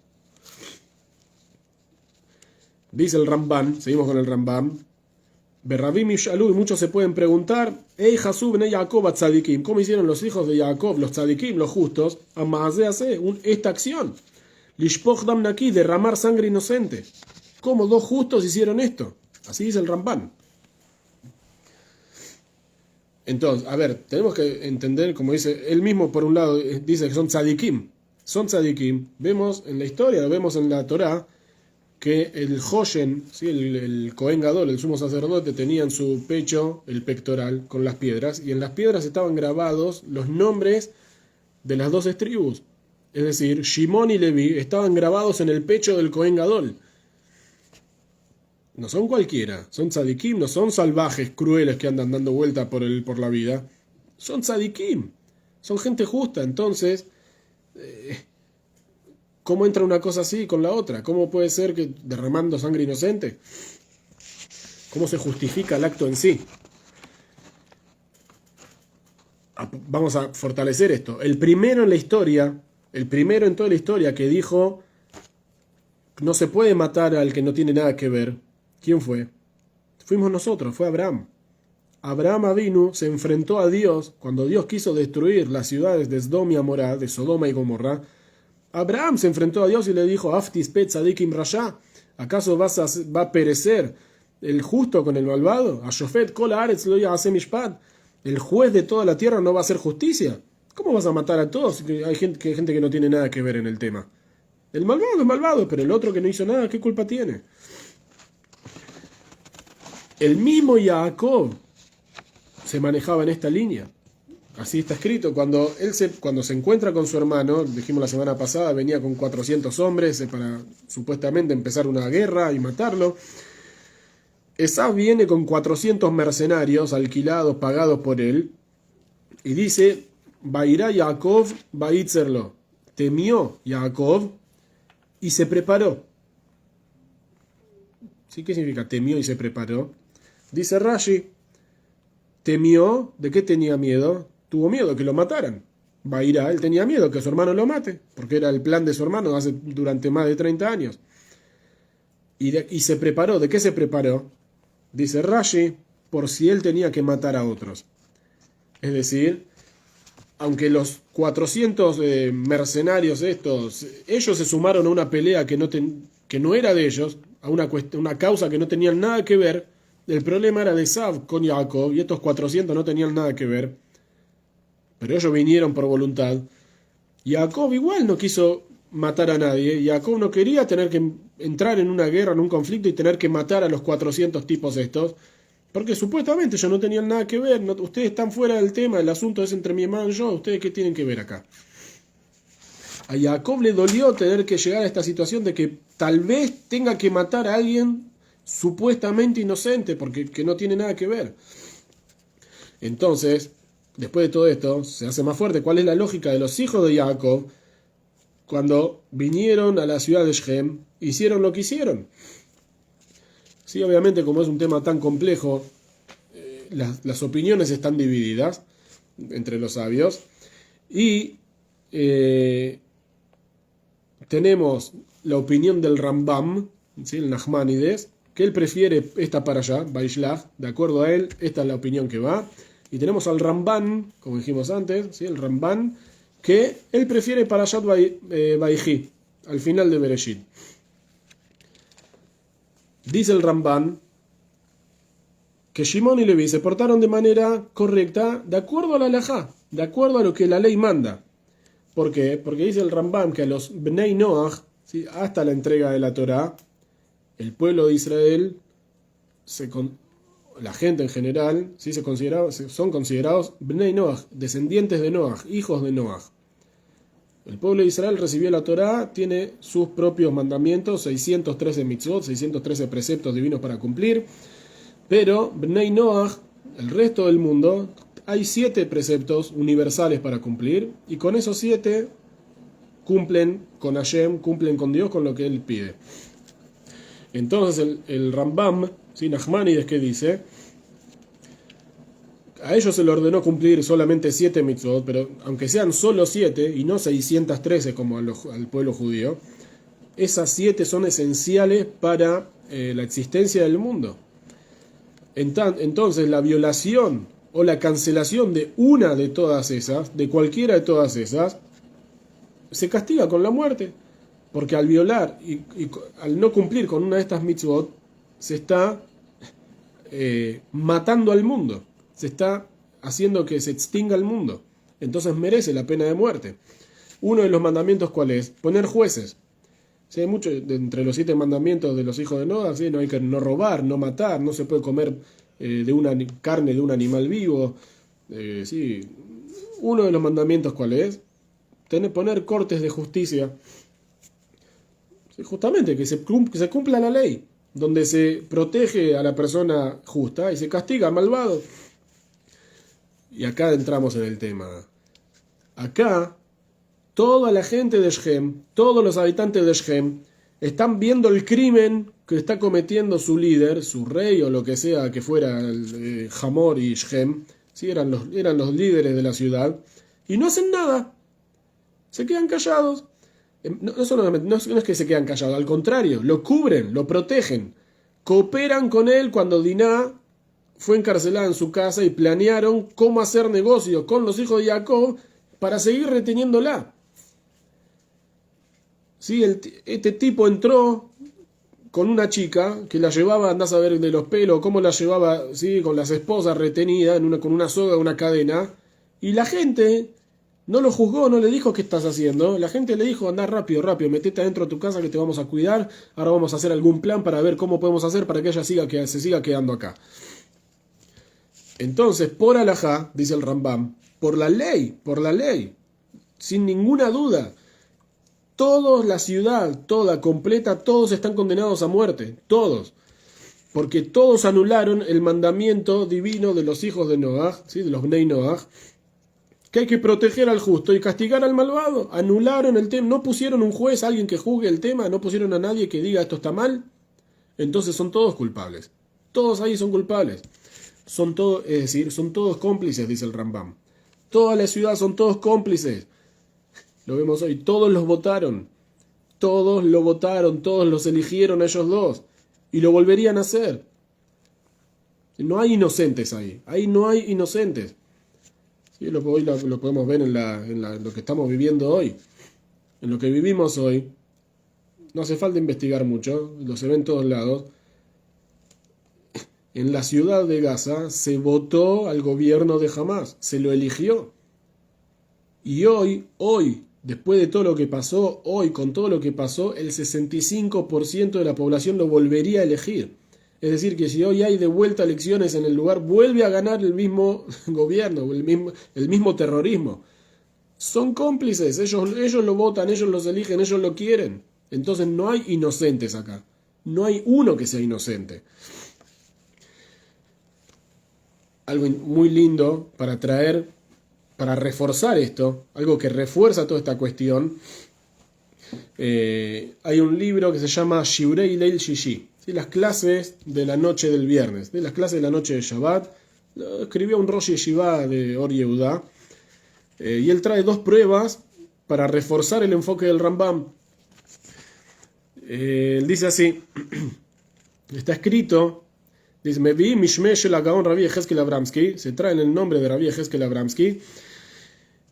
Dice el Ramban, seguimos con el Ramban. Berrabim y Shalú, y muchos se pueden preguntar, Ey Jasub ne Jacob tzadikim, ¿cómo hicieron los hijos de Jacob, los tzadikim, los justos, a Maazéase, esta acción? Lishpoch dam naki, derramar sangre inocente. ¿Cómo dos justos hicieron esto? Así dice el Ramban. Entonces, a ver, tenemos que entender, como dice, él mismo por un lado dice que son tzadikim. Son tzadikim. Vemos en la historia, lo vemos en la Torá, que el Hoshen, ¿sí? el Cohen Gadol, el sumo sacerdote, tenía en su pecho el pectoral con las piedras, y en las piedras estaban grabados los nombres de las 12 tribus. Es decir, Shimón y Leví estaban grabados en el pecho del Cohen Gadol. No son cualquiera, son tzadikim, no son salvajes, crueles que andan dando vuelta por la vida. Son tzadikim, son gente justa. Entonces, ¿cómo entra una cosa así con la otra? ¿Cómo puede ser que derramando sangre inocente? ¿Cómo se justifica el acto en sí? Vamos a fortalecer esto. El primero en toda la historia que dijo no se puede matar al que no tiene nada que ver, ¿quién fue? Fuimos nosotros, fue Abraham. Abraham Avinu se enfrentó a Dios cuando Dios quiso destruir las ciudades de Sodom y Amorá, de Sodoma y Gomorra. Abraham se enfrentó a Dios y le dijo, Aftis pet tzadikim rasha, ¿acaso va a perecer el justo con el malvado? Ashofet kol haaretz lo ya'aseh mishpat, el juez de toda la tierra no va a hacer justicia. ¿Cómo vas a matar a todos? Hay gente que no tiene nada que ver en el tema. El malvado es malvado, pero el otro que no hizo nada, ¿qué culpa tiene? El mismo Jacob se manejaba en esta línea. Así está escrito. Cuando se encuentra con su hermano, dijimos la semana pasada, venía con 400 hombres para supuestamente empezar una guerra y matarlo. Esab viene con 400 mercenarios alquilados, pagados por él, y dice, Vairá Jacob Baitzerlo. Temió Jacob y se preparó. ¿Sí? ¿Qué significa temió y se preparó? Dice Rashi, temió, ¿de qué tenía miedo? Tuvo miedo que lo mataran. Vairá, él tenía miedo que su hermano lo mate, porque era el plan de su hermano durante más de 30 años. Y se preparó, ¿de qué se preparó? Dice Rashi, por si él tenía que matar a otros. Es decir, aunque los 400 mercenarios estos, ellos se sumaron a una pelea que no era de ellos, a una causa que no tenían nada que ver. El problema era de Esav con Jacob, y estos 400 no tenían nada que ver. Pero ellos vinieron por voluntad. Jacob igual no quiso matar a nadie. Jacob no quería tener que entrar en una guerra, en un conflicto y tener que matar a los 400 tipos estos. Porque supuestamente ellos no tenían nada que ver. Ustedes están fuera del tema. El asunto es entre mi hermano y yo. ¿Ustedes qué tienen que ver acá? A Jacob le dolió tener que llegar a esta situación de que tal vez tenga que matar a alguien supuestamente inocente, porque que no tiene nada que ver. Entonces, después de todo esto, se hace más fuerte. ¿Cuál es la lógica de los hijos de Jacob cuando vinieron a la ciudad de Shem? Hicieron lo que hicieron. Sí, obviamente, como es un tema tan complejo, las opiniones están divididas entre los sabios. Y tenemos la opinión del Rambam, ¿sí? El Nachmanides, que él prefiere esta para allá, Vaishlach, de acuerdo a él, esta es la opinión que va. Y tenemos al Ramban, como dijimos antes, ¿sí? El Ramban, que él prefiere Parashat Vayhi. al final de Bereshit. Dice el Ramban que Shimon y Leví se portaron de manera correcta, de acuerdo a la halajá, de acuerdo a lo que la ley manda. ¿Por qué? Porque dice el Ramban que a los Bnei Noach, ¿sí?, hasta la entrega de la Torá, el pueblo de Israel, la gente en general, ¿sí?, son considerados Bnei Noach, descendientes de Noach, hijos de Noach. El pueblo de Israel recibió la Torá, tiene sus propios mandamientos, 613 mitzvot, 613 preceptos divinos para cumplir, pero Bnei Noach, el resto del mundo, hay 7 preceptos universales para cumplir, y con esos 7 cumplen con Hashem, cumplen con Dios, con lo que Él pide. Entonces el Rambam, ¿sí?, Nachmanides, que dice, a ellos se le ordenó cumplir solamente 7 mitzvot, pero aunque sean solo 7 y no 613 como al pueblo judío, esas 7 son esenciales para la existencia del mundo. Entonces la violación o la cancelación de una de todas esas, de cualquiera de todas esas, se castiga con la muerte, porque al violar y al no cumplir con una de estas mitzvot, se está matando al mundo, se está haciendo que se extinga el mundo, entonces merece la pena de muerte. Uno de los mandamientos, ¿cuál es? Poner jueces. Sí, hay mucho entre los 7 mandamientos de los hijos de Noah, ¿sí? No hay que no robar, no matar, no se puede comer de una carne de un animal vivo. Sí. Uno de los mandamientos, ¿cuál es? Poner cortes de justicia. Sí, justamente, que se cumpla la ley, donde se protege a la persona justa y se castiga al malvado. Y acá entramos en el tema. Acá toda la gente de Shem, todos los habitantes de Shem, están viendo el crimen que está cometiendo su líder, su rey o lo que sea que fuera Hamor y Shem, ¿sí? eran los líderes de la ciudad, y no hacen nada, se quedan callados. No es que se quedan callados, al contrario, lo cubren, lo protegen, cooperan con él cuando Diná fue encarcelada en su casa y planearon cómo hacer negocios con los hijos de Jacob para seguir reteniéndola. ¿Sí? Este tipo entró con una chica que la llevaba, andás a ver de los pelos, cómo la llevaba, ¿sí?, con las esposas retenidas con una soga, una cadena, y la gente no lo juzgó, no le dijo qué estás haciendo. La gente le dijo, andá rápido, metete adentro de tu casa que te vamos a cuidar, ahora vamos a hacer algún plan para ver cómo podemos hacer para que ella se siga quedando acá. Entonces, por alajá, dice el Rambam, por la ley, sin ninguna duda, toda la ciudad, toda completa, todos están condenados a muerte, todos, porque todos anularon el mandamiento divino de los hijos de Noach, ¿sí?, de los Bnei Noach, que hay que proteger al justo y castigar al malvado. Anularon el tema, no pusieron un juez, alguien que juzgue el tema, no pusieron a nadie que diga esto está mal, entonces son todos culpables, todos ahí son culpables. Es decir, son todos cómplices, dice el Rambam. Toda la ciudad son todos cómplices. Lo vemos hoy, todos los votaron. Todos lo votaron, todos los eligieron a ellos dos. Y lo volverían a hacer. No hay inocentes ahí no hay inocentes. Sí, hoy lo podemos ver en lo que estamos viviendo hoy. En lo que vivimos hoy. No hace falta investigar mucho, se ve en todos lados. En la ciudad de Gaza se votó al gobierno de Hamás, se lo eligió. Y hoy, después de todo lo que pasó, con todo lo que pasó, el 65% de la población lo volvería a elegir. Es decir, que si hoy hay de vuelta elecciones en el lugar, vuelve a ganar el mismo gobierno, el mismo terrorismo. Son cómplices, ellos lo votan, ellos los eligen, ellos lo quieren. Entonces no hay inocentes acá. No hay uno que sea inocente. Algo muy lindo para reforzar esto, algo que refuerza toda esta cuestión. Hay un libro que se llama Shiurei Leil Shishi, ¿sí?, las clases de la noche del viernes, las clases de la noche de Shabbat. Lo escribió un Rosh Yeshiva de Or Yehuda, y él trae 2 pruebas para reforzar el enfoque del Rambam. Él dice así, está escrito, dice, se trae en el nombre de Rabbi Yehezkel Abramsky,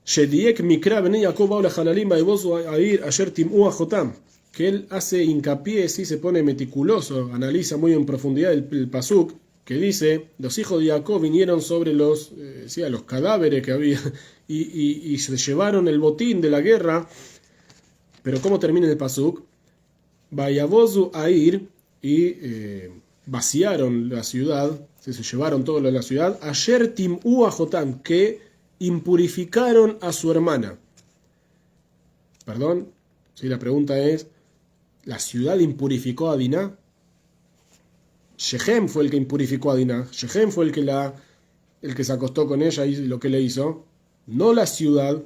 Shediek mikra bnei Jacob baula halalim baibozu air asher tim'u ajotam. Que él hace hincapié, sí, se pone meticuloso, analiza muy en profundidad el pasuk, que dice, los hijos de Jacob vinieron sobre los, sí, a los cadáveres que había y se llevaron el botín de la guerra. Pero ¿cómo termina el pasuk? Vayabozu air y vaciaron la ciudad, se llevaron todo lo de la ciudad, ayer tim'u ajotam, que impurificaron a su hermana. Perdón, si la pregunta es, ¿la ciudad impurificó a Diná? Shechem fue el que impurificó a Diná. Shechem fue el que se acostó con ella y lo que le hizo. No la ciudad.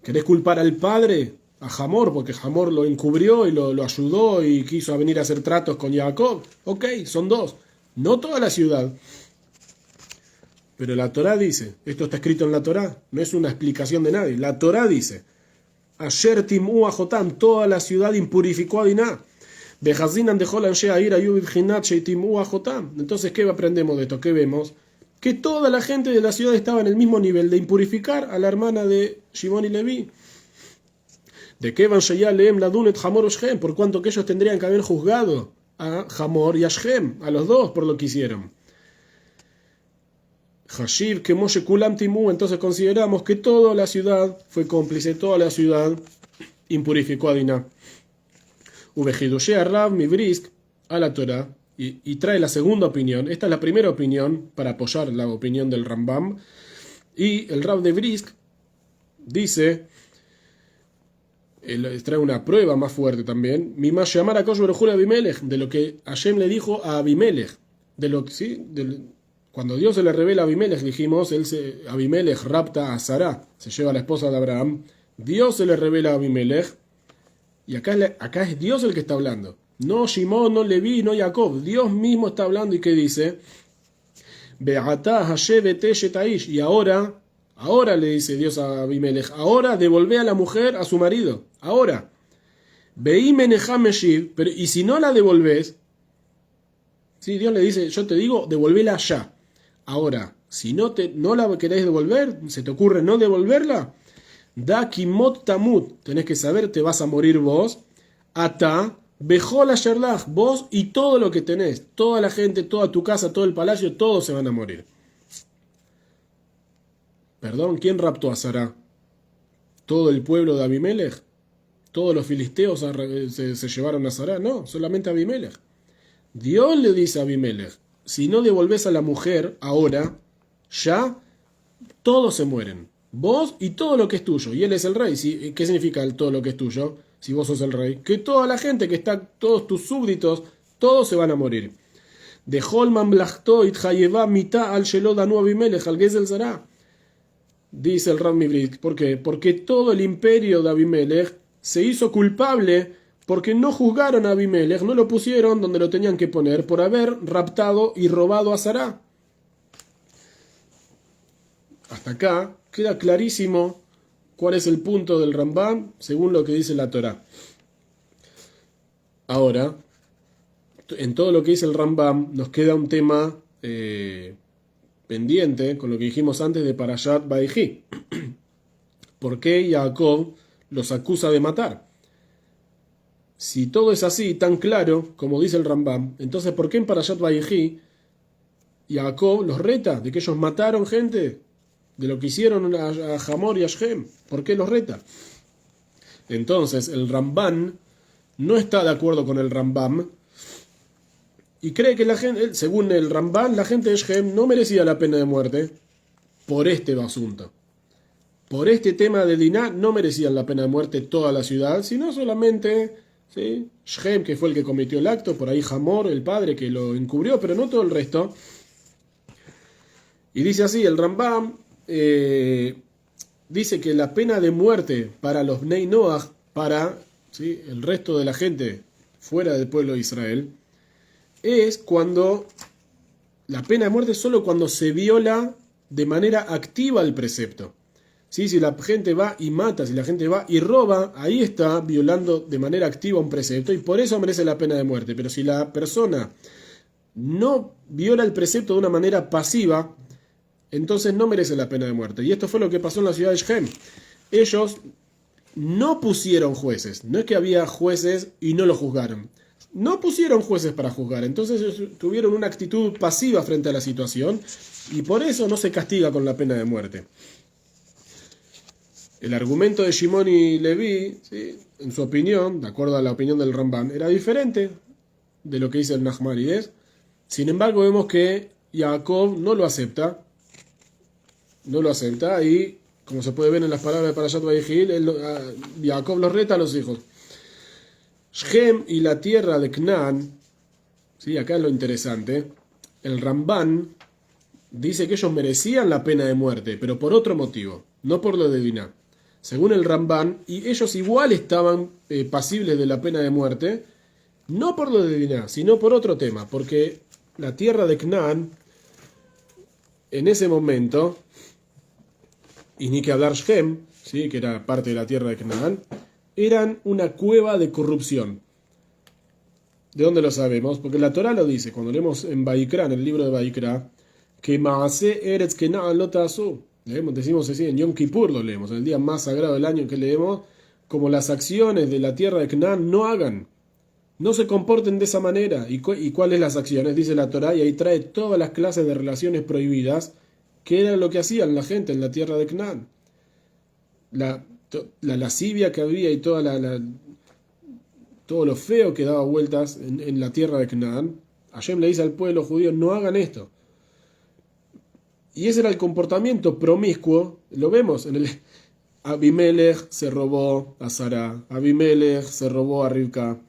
¿Querés culpar al padre? A Hamor, porque Hamor lo encubrió y lo ayudó y quiso venir a hacer tratos con Jacob. Ok, son dos. No toda la ciudad. Pero la Torá dice, esto está escrito en la Torá, no es una explicación de nadie. La Torá dice, Asher tim'u ajotam, toda la ciudad impurificó a Diná. Bejazinan dejó la anshe a ir a yubibjinat sheitim'u ajotam. Entonces, ¿qué aprendemos de esto? ¿Qué vemos? Que toda la gente de la ciudad estaba en el mismo nivel de impurificar a la hermana de Shimon y Leví. De que van Sheyá leem ladunet Hamor o Shem, por cuanto que ellos tendrían que haber juzgado a Hamor y a Shem, a los dos por lo que hicieron. Hashiv que Moshe Kulam Timu, entonces consideramos que toda la ciudad fue cómplice, toda la ciudad impurificó a Diná. Ubejidushe Rav Mibrisk a la Torah y trae la segunda opinión. Esta es la primera opinión para apoyar la opinión del Rambam. Y el Rav de Brisk dice, trae una prueba más fuerte también. Mimash llamar a Kosh Beruj Abimelech, de lo que Hashem le dijo a Abimelech, de lo que sí, cuando Dios se le revela a Abimelech, dijimos, Abimelech rapta a Sará, se lleva a la esposa de Abraham. Dios se le revela a Abimelech, y acá es Dios el que está hablando. No Shimon, no Leví, no Jacob. Dios mismo está hablando y que dice, Be'atá hashevet eshet aish. Y ahora le dice Dios a Abimelech, ahora devolvé a la mujer a su marido. Ahora. Be'imenecham meshiv, pero y si no la devolves, sí, Dios le dice, yo te digo, devolvela ya. Ahora, si no la querés devolver, se te ocurre no devolverla, da kimot tamut, tenés que saber, te vas a morir vos, ata, bejol asherlach, vos y todo lo que tenés, toda la gente, toda tu casa, todo el palacio, todos se van a morir. Perdón, ¿quién raptó a Sará? ¿Todo el pueblo de Abimelech? ¿Todos los filisteos se llevaron a Sará? No, solamente Abimelech. Dios le dice a Abimelech, si no devolves a la mujer ahora, ya todos se mueren. Vos y todo lo que es tuyo. Y él es el rey. ¿Qué significa todo lo que es tuyo? Si vos sos el rey. Que toda la gente que está, todos tus súbditos, todos se van a morir. De Holman Blachto y Tjayeva Mita al Shelodanu Abimelech al Gezel Sará. Dice el Rav Mibrisk. ¿Por qué? Porque todo el imperio de Abimelech se hizo culpable porque no juzgaron a Abimelech, no lo pusieron donde lo tenían que poner por haber raptado y robado a Sará. Hasta acá queda clarísimo cuál es el punto del Rambam según lo que dice la Torá. Ahora, en todo lo que dice el Rambam nos queda un tema pendiente con lo que dijimos antes de Parashat Vayehi. ¿Por qué Jacob los acusa de matar? Si todo es así, tan claro, como dice el Rambam, entonces ¿por qué en Parashat Vayehi Jacob los reta de que ellos mataron gente? De lo que hicieron a Hamor y a Shem. ¿Por qué los reta? Entonces el Ramban no está de acuerdo con el Rambam y cree que la gente, según el Ramban, la gente de Shem no merecía la pena de muerte por este asunto. Por este tema de Diná no merecían la pena de muerte toda la ciudad, sino solamente, ¿sí?, Shem, que fue el que cometió el acto, por ahí Hamor, el padre, que lo encubrió, pero no todo el resto. Y dice así, el Rambam dice que la pena de muerte para los Bnei Noach, para, ¿sí?, el resto de la gente fuera del pueblo de Israel, es cuando la pena de muerte es solo cuando se viola de manera activa el precepto. ¿Sí? Si la gente va y mata, si la gente va y roba, ahí está violando de manera activa un precepto y por eso merece la pena de muerte. Pero si la persona no viola el precepto de una manera pasiva, entonces no merecen la pena de muerte. Y esto fue lo que pasó en la ciudad de Shem. Ellos no pusieron jueces. No es que había jueces y no lo juzgaron. No pusieron jueces para juzgar. Entonces ellos tuvieron una actitud pasiva frente a la situación y por eso no se castiga con la pena de muerte. El argumento de Shimon y Leví, ¿sí?, en su opinión, de acuerdo a la opinión del Ramban, era diferente de lo que dice el Nachmanides. Sin embargo, vemos que Jacob no lo acepta. No lo acepta y, como se puede ver en las palabras de Parashat Vayihil, Jacob los reta a los hijos. Shem y la tierra de Canaán, ¿sí?, acá es lo interesante. El Ramban dice que ellos merecían la pena de muerte, pero por otro motivo, no por lo de Diná. Según el Ramban, y ellos igual estaban pasibles de la pena de muerte, no por lo de Diná, sino por otro tema, porque la tierra de Canaán, en ese momento, y ni que hablar Shem, ¿sí?, que era parte de la tierra de Canaán, eran una cueva de corrupción. ¿De dónde lo sabemos? Porque la Torá lo dice, cuando leemos en Vayikra, en el libro de Vayikra, que Maase Eretz Kenaan lo tasu. Decimos así, en Yom Kippur lo leemos, en el día más sagrado del año que leemos, como las acciones de la tierra de Canaán no hagan, no se comporten de esa manera. ¿Y cuáles las acciones? Dice la Torá, y ahí trae todas las clases de relaciones prohibidas, que era lo que hacían la gente en la tierra de Canaán. La lascivia que había y todo lo feo que daba vueltas en la tierra de Canaán. Hashem le dice al pueblo judío, no hagan esto. Y ese era el comportamiento promiscuo. Lo vemos en el... Abimelech se robó a Sara, Abimelech se robó a Rivka,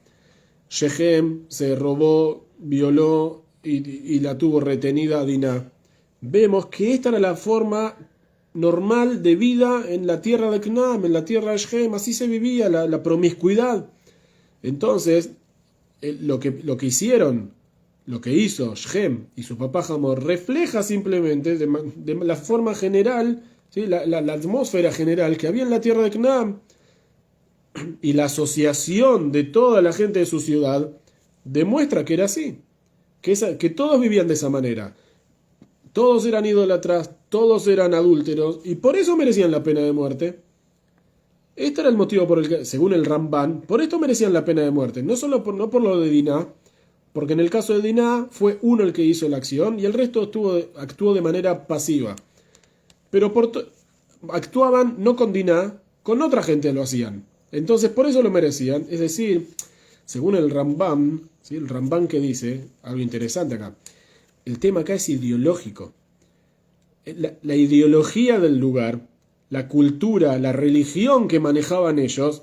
Shechem se robó, violó y la tuvo retenida a Diná. Vemos que esta era la forma normal de vida en la tierra de Canaán, en la tierra de Shechem. Así se vivía la promiscuidad. Entonces, lo que hicieron, lo que hizo Shechem y su papá Hamor, refleja simplemente de la forma general, ¿sí?, la atmósfera general que había en la tierra de Canaán. Y la asociación de toda la gente de su ciudad demuestra que era así, que todos vivían de esa manera. Todos eran idólatras, todos eran adúlteros, y por eso merecían la pena de muerte. Este era el motivo por el que, según el Ramban, por esto merecían la pena de muerte. No por lo de Diná, porque en el caso de Diná fue uno el que hizo la acción y el resto actuó de manera pasiva. Pero actuaban no con Diná, con otra gente lo hacían. Entonces por eso lo merecían. Es decir, según el Ramban, ¿sí?, el Ramban que dice, algo interesante acá, el tema acá es ideológico. La ideología del lugar, la cultura, la religión que manejaban ellos,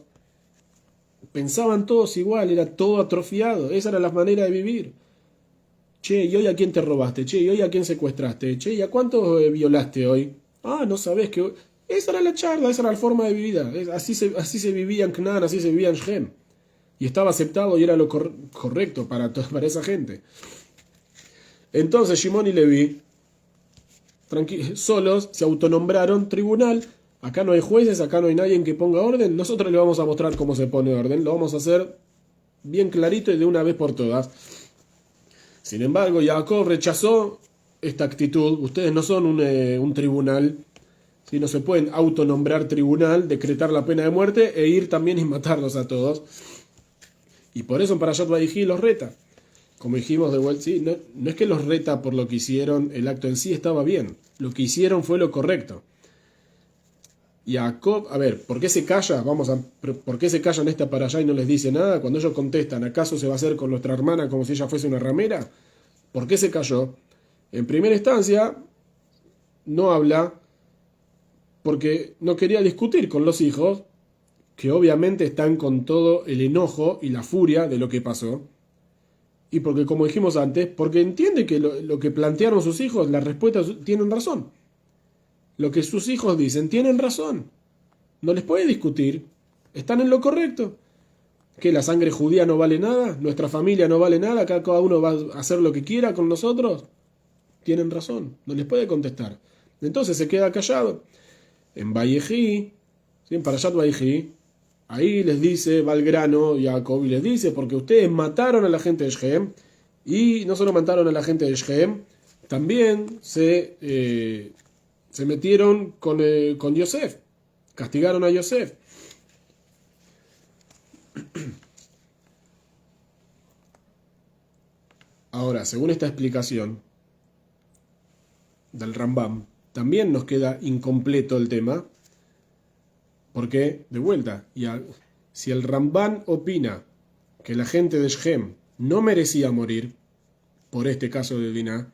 pensaban todos igual, era todo atrofiado, esa era la manera de vivir. Che, ¿y hoy a quién te robaste? Che, ¿y hoy a quién secuestraste? Che, ¿y a cuántos violaste hoy? Ah, no sabés que... Esa era la charla, esa era la forma de vida. Así se vivía en Canaán, así se vivía en Shem. Y estaba aceptado y era lo correcto para esa gente. Entonces Shimon y Leví, solos, se autonombraron tribunal. Acá no hay jueces, acá no hay nadie que ponga orden. Nosotros le vamos a mostrar cómo se pone orden. Lo vamos a hacer bien clarito y de una vez por todas. Sin embargo, Jacob rechazó esta actitud. Ustedes no son un tribunal. ¿Sí? No se pueden autonombrar tribunal, decretar la pena de muerte e ir también y matarlos a todos. Y por eso en Parashat Vayihil los reta. Como dijimos de vuelta, ¿sí?, no es que los reta por lo que hicieron, el acto en sí estaba bien. Lo que hicieron fue lo correcto. Jacob, a ver, ¿por qué se calla? ¿Por qué se callan esta para allá y no les dice nada? Cuando ellos contestan, ¿acaso se va a hacer con nuestra hermana como si ella fuese una ramera? ¿Por qué se calló? En primera instancia, no habla porque no quería discutir con los hijos, que obviamente están con todo el enojo y la furia de lo que pasó. Y porque, como dijimos antes, porque entiende que lo que plantearon sus hijos, las respuestas tienen razón. Lo que sus hijos dicen, tienen razón. No les puede discutir. Están en lo correcto. ¿Que la sangre judía no vale nada? ¿Nuestra familia no vale nada? ¿Acá cada uno va a hacer lo que quiera con nosotros? Tienen razón. No les puede contestar. Entonces se queda callado. En Vayihí, ¿sí?, en Parashat Vayihí, ahí les dice, va al grano Jacob y les dice, porque ustedes mataron a la gente de Shem, y no solo mataron a la gente de Shem, también se Se metieron con Yosef, castigaron a Yosef. Ahora, según esta explicación del Rambam, también nos queda incompleto el tema, porque, de vuelta, si el Rambam opina que la gente de Shem no merecía morir, por este caso de Diná,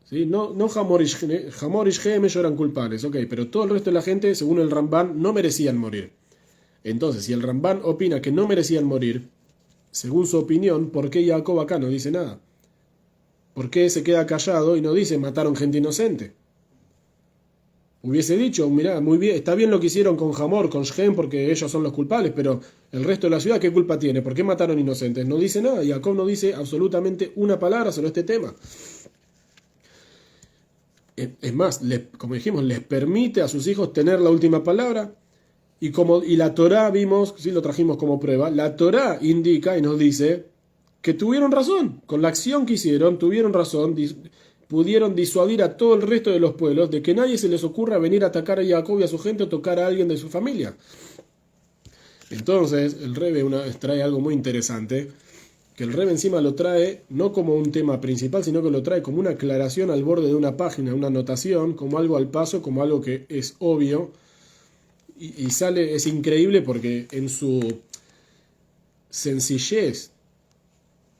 ¿sí? No Hamor y Shem, ellos eran culpables, ok, pero todo el resto de la gente, según el Rambam, no merecían morir. Entonces, si el Rambam opina que no merecían morir, según su opinión, ¿por qué Jacob acá no dice nada? ¿Por qué se queda callado y no dice mataron gente inocente? Hubiese dicho, mirá, muy bien, está bien lo que hicieron con Hamor, con Shem, porque ellos son los culpables, pero el resto de la ciudad, ¿qué culpa tiene? ¿Por qué mataron inocentes? No dice nada, Jacob no dice absolutamente una palabra sobre este tema. Es más, como dijimos, les permite a sus hijos tener la última palabra, y la Torá vimos, sí lo trajimos como prueba, la Torá indica y nos dice que tuvieron razón, con la acción que hicieron, tuvieron razón, pudieron disuadir a todo el resto de los pueblos de que nadie se les ocurra venir a atacar a Jacob y a su gente o tocar a alguien de su familia. Entonces, el Rebbe trae algo muy interesante, que el Rebbe encima lo trae no como un tema principal, sino que lo trae como una aclaración al borde de una página, una anotación, como algo al paso, como algo que es obvio, y sale, es increíble porque en su sencillez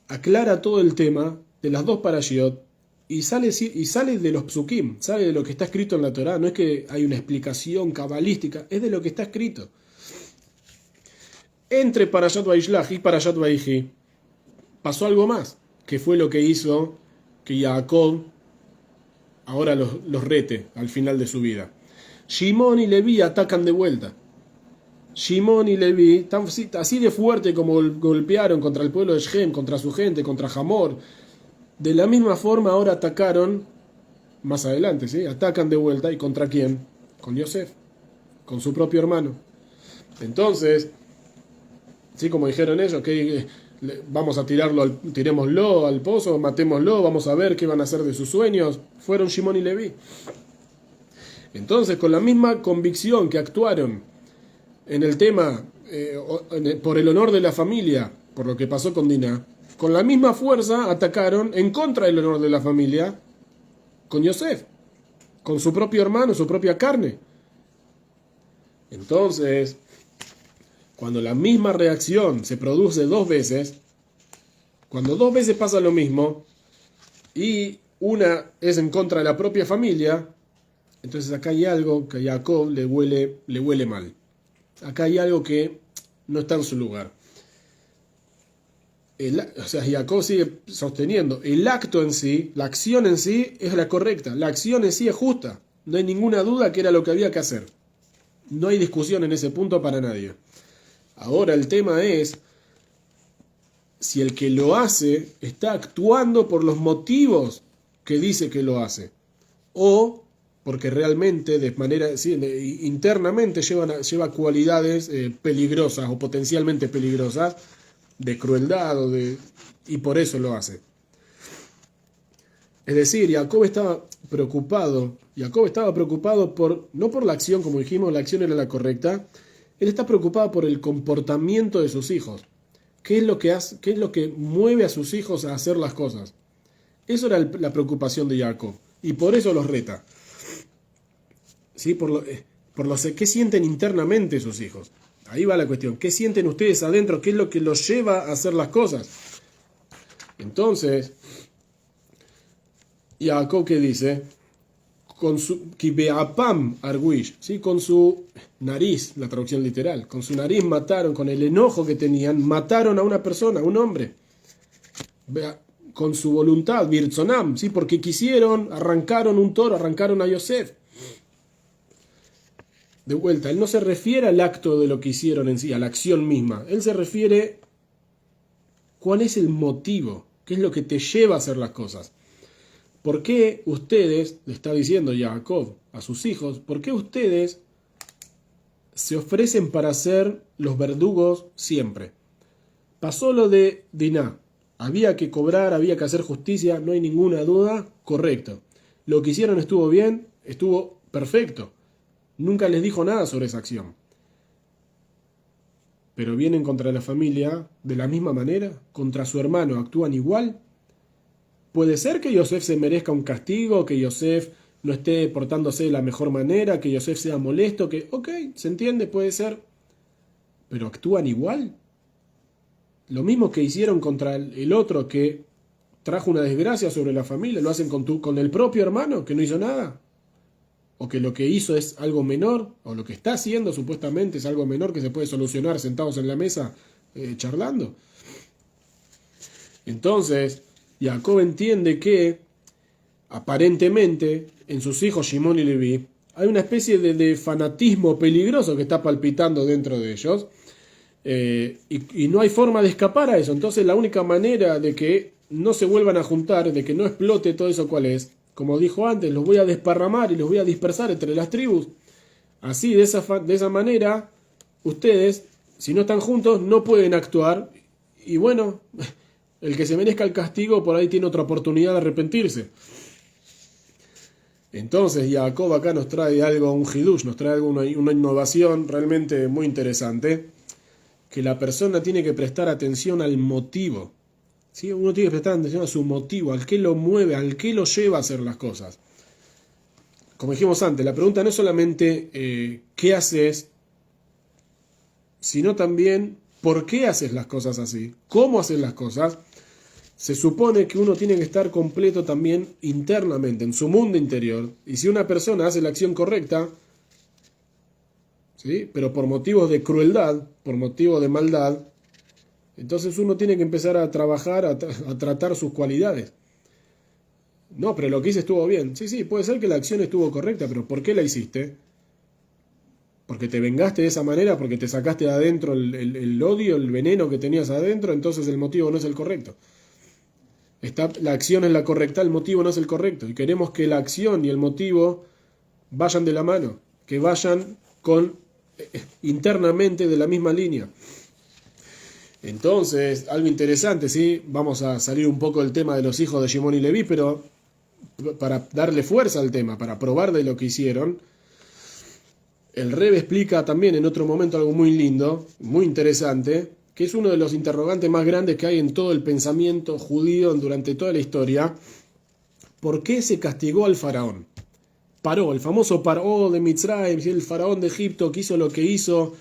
aclara todo el tema de las dos parashiot y sale de los psukim, sale de lo que está escrito en la Torá. No es que hay una explicación cabalística, es de lo que está escrito. Entre Parashat Vaishlach y Parashat Vaihi pasó algo más, que fue lo que hizo que Jacob ahora los rete al final de su vida. Shimon y Leví atacan de vuelta. Shimon y Leví, así de fuerte como golpearon contra el pueblo de Shem, contra su gente, contra Hamor, de la misma forma ahora atacaron, más adelante, ¿sí? Atacan de vuelta, ¿y contra quién? Con Yosef, con su propio hermano. Entonces, ¿sí? Como dijeron ellos, que vamos a tirémoslo al pozo, matémoslo, vamos a ver qué van a hacer de sus sueños. Fueron Shimon y Leví. Entonces, con la misma convicción que actuaron en el tema, por el honor de la familia, por lo que pasó con Diná, con la misma fuerza atacaron en contra del honor de la familia con Yosef, con su propio hermano, su propia carne. Entonces, cuando la misma reacción se produce dos veces, cuando dos veces pasa lo mismo, y una es en contra de la propia familia, entonces acá hay algo que a Jacob le huele mal. Acá hay algo que no está en su lugar. O sea, Jacob sigue sosteniendo, el acto en sí, la acción en sí es la correcta, la acción en sí es justa. No hay ninguna duda que era lo que había que hacer. No hay discusión en ese punto para nadie. Ahora el tema es si el que lo hace está actuando por los motivos que dice que lo hace, o porque realmente de manera internamente lleva cualidades peligrosas o potencialmente peligrosas de crueldad y por eso lo hace. Es decir, Jacob estaba preocupado no por la acción, como dijimos, la acción era la correcta. Él está preocupado por el comportamiento de sus hijos. ¿Qué es lo que mueve a sus hijos a hacer las cosas? Eso era la preocupación de Jacob. Y por eso los reta. ¿Sí? ¿Qué sienten internamente sus hijos? Ahí va la cuestión. ¿Qué sienten ustedes adentro? ¿Qué es lo que los lleva a hacer las cosas? Entonces, Jacob, ¿qué dice? Con su kibeapam arguish, ¿sí? Con su nariz, la traducción literal, con su nariz mataron, con el enojo que tenían, mataron a una persona, a un hombre. Con su voluntad, birtzonam, ¿sí? Porque quisieron, arrancaron un toro, arrancaron a Yosef. De vuelta, él no se refiere al acto de lo que hicieron en sí, a la acción misma. Él se refiere cuál es el motivo, qué es lo que te lleva a hacer las cosas. ¿Por qué ustedes, le está diciendo Jacob a sus hijos, por qué ustedes se ofrecen para ser los verdugos siempre? Pasó lo de Diná. Había que cobrar, había que hacer justicia, no hay ninguna duda, correcto. Lo que hicieron estuvo bien, estuvo perfecto. Nunca les dijo nada sobre esa acción. Pero vienen contra la familia de la misma manera, contra su hermano actúan igual. Puede ser que Yosef se merezca un castigo, que Yosef no esté portándose de la mejor manera, que Yosef sea molesto, que, ok, se entiende, puede ser. Pero actúan igual. Lo mismo que hicieron contra el otro que trajo una desgracia sobre la familia, lo hacen con el propio hermano que no hizo nada. O que lo que hizo es algo menor, o lo que está haciendo supuestamente es algo menor que se puede solucionar sentados en la mesa charlando. Entonces, Jacob entiende que aparentemente en sus hijos Shimón y Leví hay una especie de fanatismo peligroso que está palpitando dentro de ellos, y no hay forma de escapar a eso. Entonces la única manera de que no se vuelvan a juntar, de que no explote todo eso, ¿cuál es? Como dijo antes, los voy a desparramar y los voy a dispersar entre las tribus. Así, de esa manera, ustedes, si no están juntos, no pueden actuar. Y bueno, el que se merezca el castigo, por ahí tiene otra oportunidad de arrepentirse. Entonces, Jacob acá nos trae algo, un hidush, nos trae algo, una innovación realmente muy interesante, que la persona tiene que prestar atención al motivo. ¿Sí? Uno tiene que prestar atención a su motivo, al que lo mueve, al que lo lleva a hacer las cosas. Como dijimos antes, la pregunta no es solamente qué haces, sino también por qué haces las cosas así, cómo haces las cosas. Se supone que uno tiene que estar completo también internamente, en su mundo interior. Y si una persona hace la acción correcta, ¿sí? Pero por motivos de crueldad, por motivos de maldad, entonces uno tiene que empezar a trabajar, a tratar sus cualidades. No, pero lo que hice estuvo bien. Sí, puede ser que la acción estuvo correcta, pero ¿por qué la hiciste? ¿Porque te vengaste de esa manera? ¿Porque te sacaste de adentro el odio, el veneno que tenías adentro? Entonces el motivo no es el correcto. La acción es la correcta, el motivo no es el correcto. Y queremos que la acción y el motivo vayan de la mano, que vayan internamente de la misma línea. Entonces, algo interesante, ¿sí? Vamos a salir un poco del tema de los hijos de Shimón y Leví, pero para darle fuerza al tema, para probar de lo que hicieron, el Rebbe explica también en otro momento algo muy lindo, muy interesante, que es uno de los interrogantes más grandes que hay en todo el pensamiento judío durante toda la historia. ¿Por qué se castigó al faraón? Paró, el famoso Paró de Mitzrayim, el faraón de Egipto que hizo lo que hizo,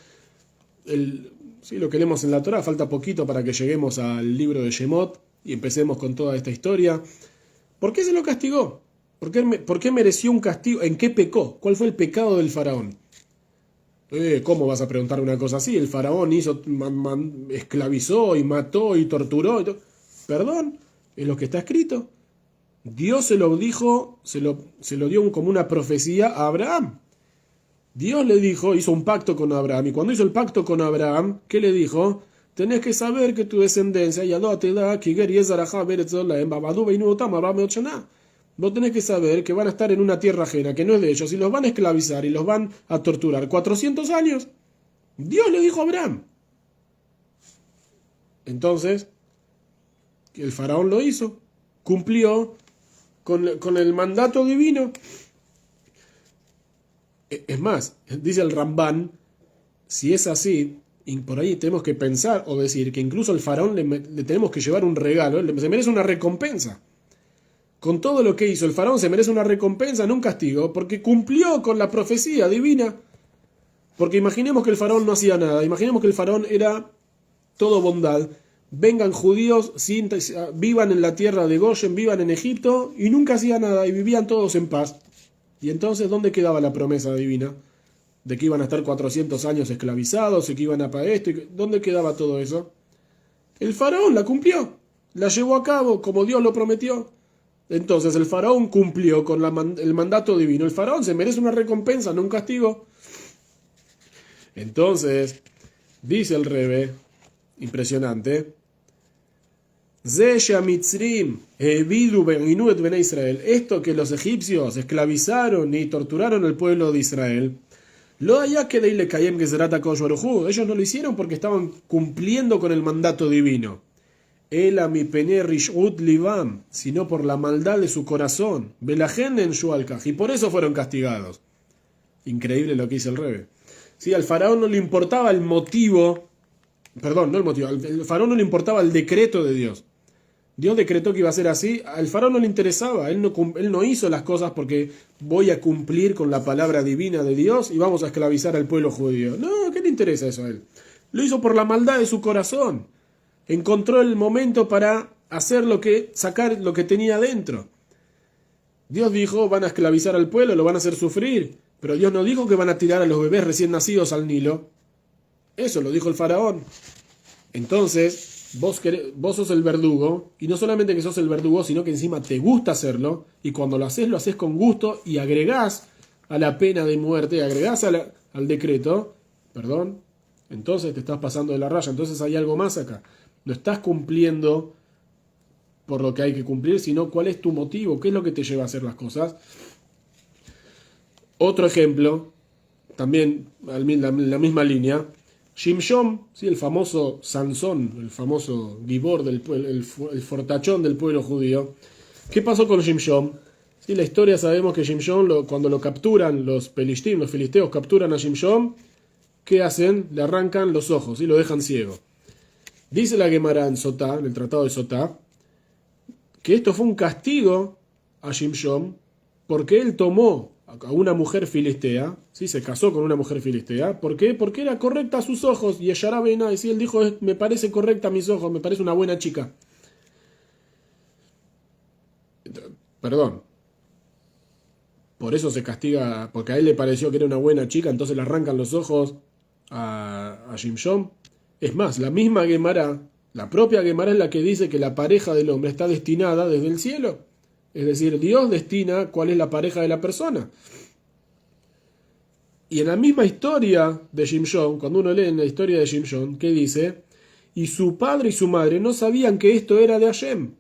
lo que leemos en la Torá. Falta poquito para que lleguemos al libro de Shemot y empecemos con toda esta historia. ¿Por qué se lo castigó? ¿Por qué mereció un castigo? ¿En qué pecó? ¿Cuál fue el pecado del faraón? ¿Cómo vas a preguntar una cosa así? El faraón esclavizó y mató y torturó. Perdón, es lo que está escrito. Dios se lo dijo, se lo dio como una profecía a Abraham. Dios le dijo, hizo un pacto con Abraham, y cuando hizo el pacto con Abraham, ¿qué le dijo? Tenés que saber que tu descendencia, vos tenés que saber que van a estar en una tierra ajena, que no es de ellos, y los van a esclavizar y los van a torturar 400 años. Dios le dijo a Abraham. Entonces, el faraón lo hizo, cumplió con el mandato divino. Es más, dice el Rambán, si es así, y por ahí tenemos que pensar o decir que incluso al faraón le tenemos que llevar un regalo, se merece una recompensa. Con todo lo que hizo, el faraón se merece una recompensa, no un castigo, porque cumplió con la profecía divina. Porque imaginemos que el faraón no hacía nada, imaginemos que el faraón era todo bondad. Vengan judíos, vivan en la tierra de Goshen, vivan en Egipto, y nunca hacía nada, y vivían todos en paz. Y entonces, ¿dónde quedaba la promesa divina? De que iban a estar 400 años esclavizados, y que iban a pagar esto. ¿Dónde quedaba todo eso? El faraón la cumplió, la llevó a cabo como Dios lo prometió. Entonces el faraón cumplió con el mandato divino. El faraón se merece una recompensa, no un castigo. Entonces, dice el Rebbe, impresionante, esto que los egipcios esclavizaron y torturaron al pueblo de Israel, ellos no lo hicieron porque estaban cumpliendo con el mandato divino. Ela mi pene rishut livam, sino por la maldad de su corazón. Belajen en shualkaj, y por eso fueron castigados. Increíble lo que dice el Rebe. Sí, al faraón no le importaba el motivo, perdón, no el motivo, al faraón no le importaba el decreto de Dios. Dios decretó que iba a ser así, al faraón no le interesaba, él no hizo las cosas porque voy a cumplir con la palabra divina de Dios y vamos a esclavizar al pueblo judío. No, ¿qué le interesa eso a él? Lo hizo por la maldad de su corazón. Encontró el momento para hacer sacar lo que tenía dentro. Dios dijo, van a esclavizar al pueblo, lo van a hacer sufrir, pero Dios no dijo que van a tirar a los bebés recién nacidos al Nilo. Eso lo dijo el faraón. Entonces, vos sos el verdugo, y no solamente que sos el verdugo, sino que encima te gusta hacerlo, y cuando lo haces con gusto, y agregás a la pena de muerte, agregás al decreto, perdón, entonces te estás pasando de la raya, entonces hay algo más acá. No estás cumpliendo por lo que hay que cumplir, sino cuál es tu motivo, qué es lo que te lleva a hacer las cosas. Otro ejemplo, también en la misma línea, Shimshon, ¿sí? El famoso Sansón, el famoso Gibor del pueblo, el fortachón del pueblo judío. ¿Qué pasó con Shimshon? ¿Sí? La historia sabemos que Shimshon, cuando lo capturan los pelishtim, los filisteos capturan a Shimshon, ¿qué hacen? Le arrancan los ojos y lo dejan ciego. Dice la Gemara en Sotá, en el tratado de Sotá, que esto fue un castigo a Shimshon porque él tomó a una mujer filistea, ¿sí? Se casó con una mujer filistea. ¿Por qué? Porque era correcta a sus ojos. Y Yeshara Beina, y él dijo, me parece correcta a mis ojos, me parece una buena chica. Perdón. Por eso se castiga, porque a él le pareció que era una buena chica, entonces le arrancan los ojos a Shimshon. Es más, la misma Gemara, la propia Gemara es la que dice que la pareja del hombre está destinada desde el cielo. Es decir, Dios destina cuál es la pareja de la persona. Y en la misma historia de Shimshon, cuando uno lee en la historia de Shimshon, ¿qué dice? Y su padre y su madre no sabían que esto era de Hashem.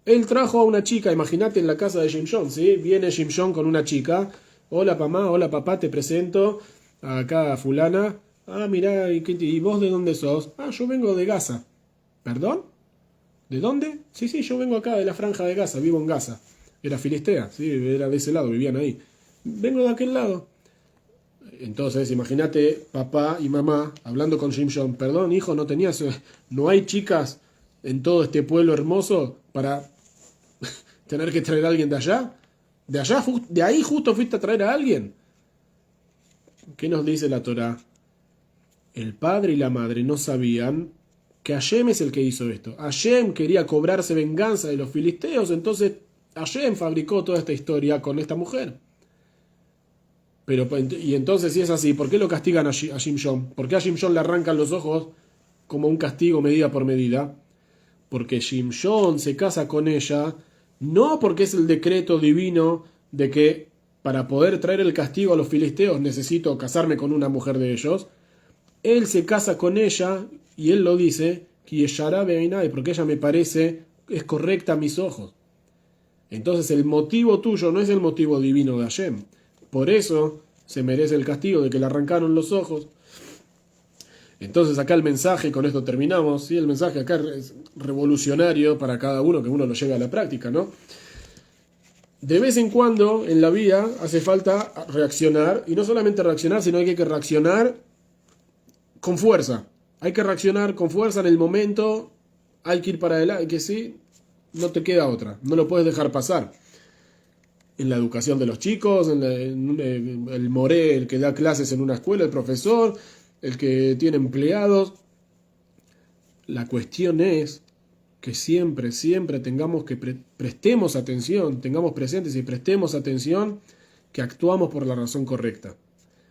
Él trajo a una chica, imagínate en la casa de Shimshon, ¿sí? Viene Shimshon con una chica. Hola mamá, hola papá, te presento acá a fulana. Ah, mirá, ¿y vos de dónde sos? Ah, yo vengo de Gaza. ¿Perdón? ¿De dónde? Sí, yo vengo acá de la franja de Gaza, vivo en Gaza. Era filistea, sí, era de ese lado, vivían ahí. Vengo de aquel lado. Entonces, imagínate papá y mamá hablando con Shimshon. Perdón, hijo, no hay chicas en todo este pueblo hermoso para tener que traer a alguien de allá. De ahí justo fuiste a traer a alguien. ¿Qué nos dice la Torá? El padre y la madre no sabían que Hashem es el que hizo esto. Hashem quería cobrarse venganza de los filisteos, entonces Hashem fabricó toda esta historia con esta mujer. Y entonces, si es así, ¿por qué lo castigan a Shimshon? ¿Por qué a Shimshon le arrancan los ojos como un castigo medida por medida? Porque Shimshon se casa con ella, no porque es el decreto divino de que para poder traer el castigo a los filisteos necesito casarme con una mujer de ellos. Él se casa con ella y él lo dice, porque ella me parece, es correcta a mis ojos. Entonces el motivo tuyo no es el motivo divino de Hashem. Por eso se merece el castigo de que le arrancaron los ojos. Entonces acá el mensaje, con esto terminamos, ¿sí? El mensaje acá es revolucionario para cada uno, que uno lo lleve a la práctica, ¿no? De vez en cuando en la vida hace falta reaccionar, y no solamente reaccionar, sino que hay que reaccionar con fuerza. Hay que reaccionar con fuerza en el momento, hay que ir para adelante, que sí, no te queda otra, no lo puedes dejar pasar. En la educación de los chicos, el moré, el que da clases en una escuela, el profesor, el que tiene empleados. La cuestión es que siempre tengamos que prestemos atención, tengamos presentes y prestemos atención que actuamos por la razón correcta.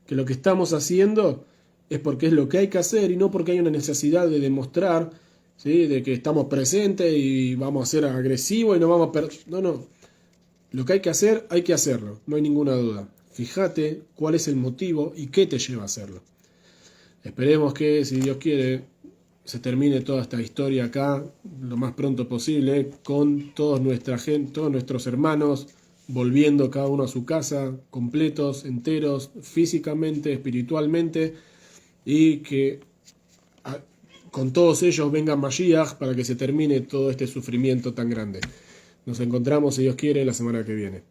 Que lo que estamos haciendo es porque es lo que hay que hacer y no porque hay una necesidad de demostrar, ¿sí? De que estamos presentes y vamos a ser agresivos y no vamos a... No. Lo que hay que hacer, hay que hacerlo, no hay ninguna duda. Fíjate cuál es el motivo y qué te lleva a hacerlo. Esperemos que, si Dios quiere, se termine toda esta historia acá lo más pronto posible, con toda nuestra gente, todos nuestros hermanos, volviendo cada uno a su casa, completos, enteros, físicamente, espiritualmente, y que con todos ellos venga Mashiach para que se termine todo este sufrimiento tan grande. Nos encontramos, si Dios quiere, la semana que viene.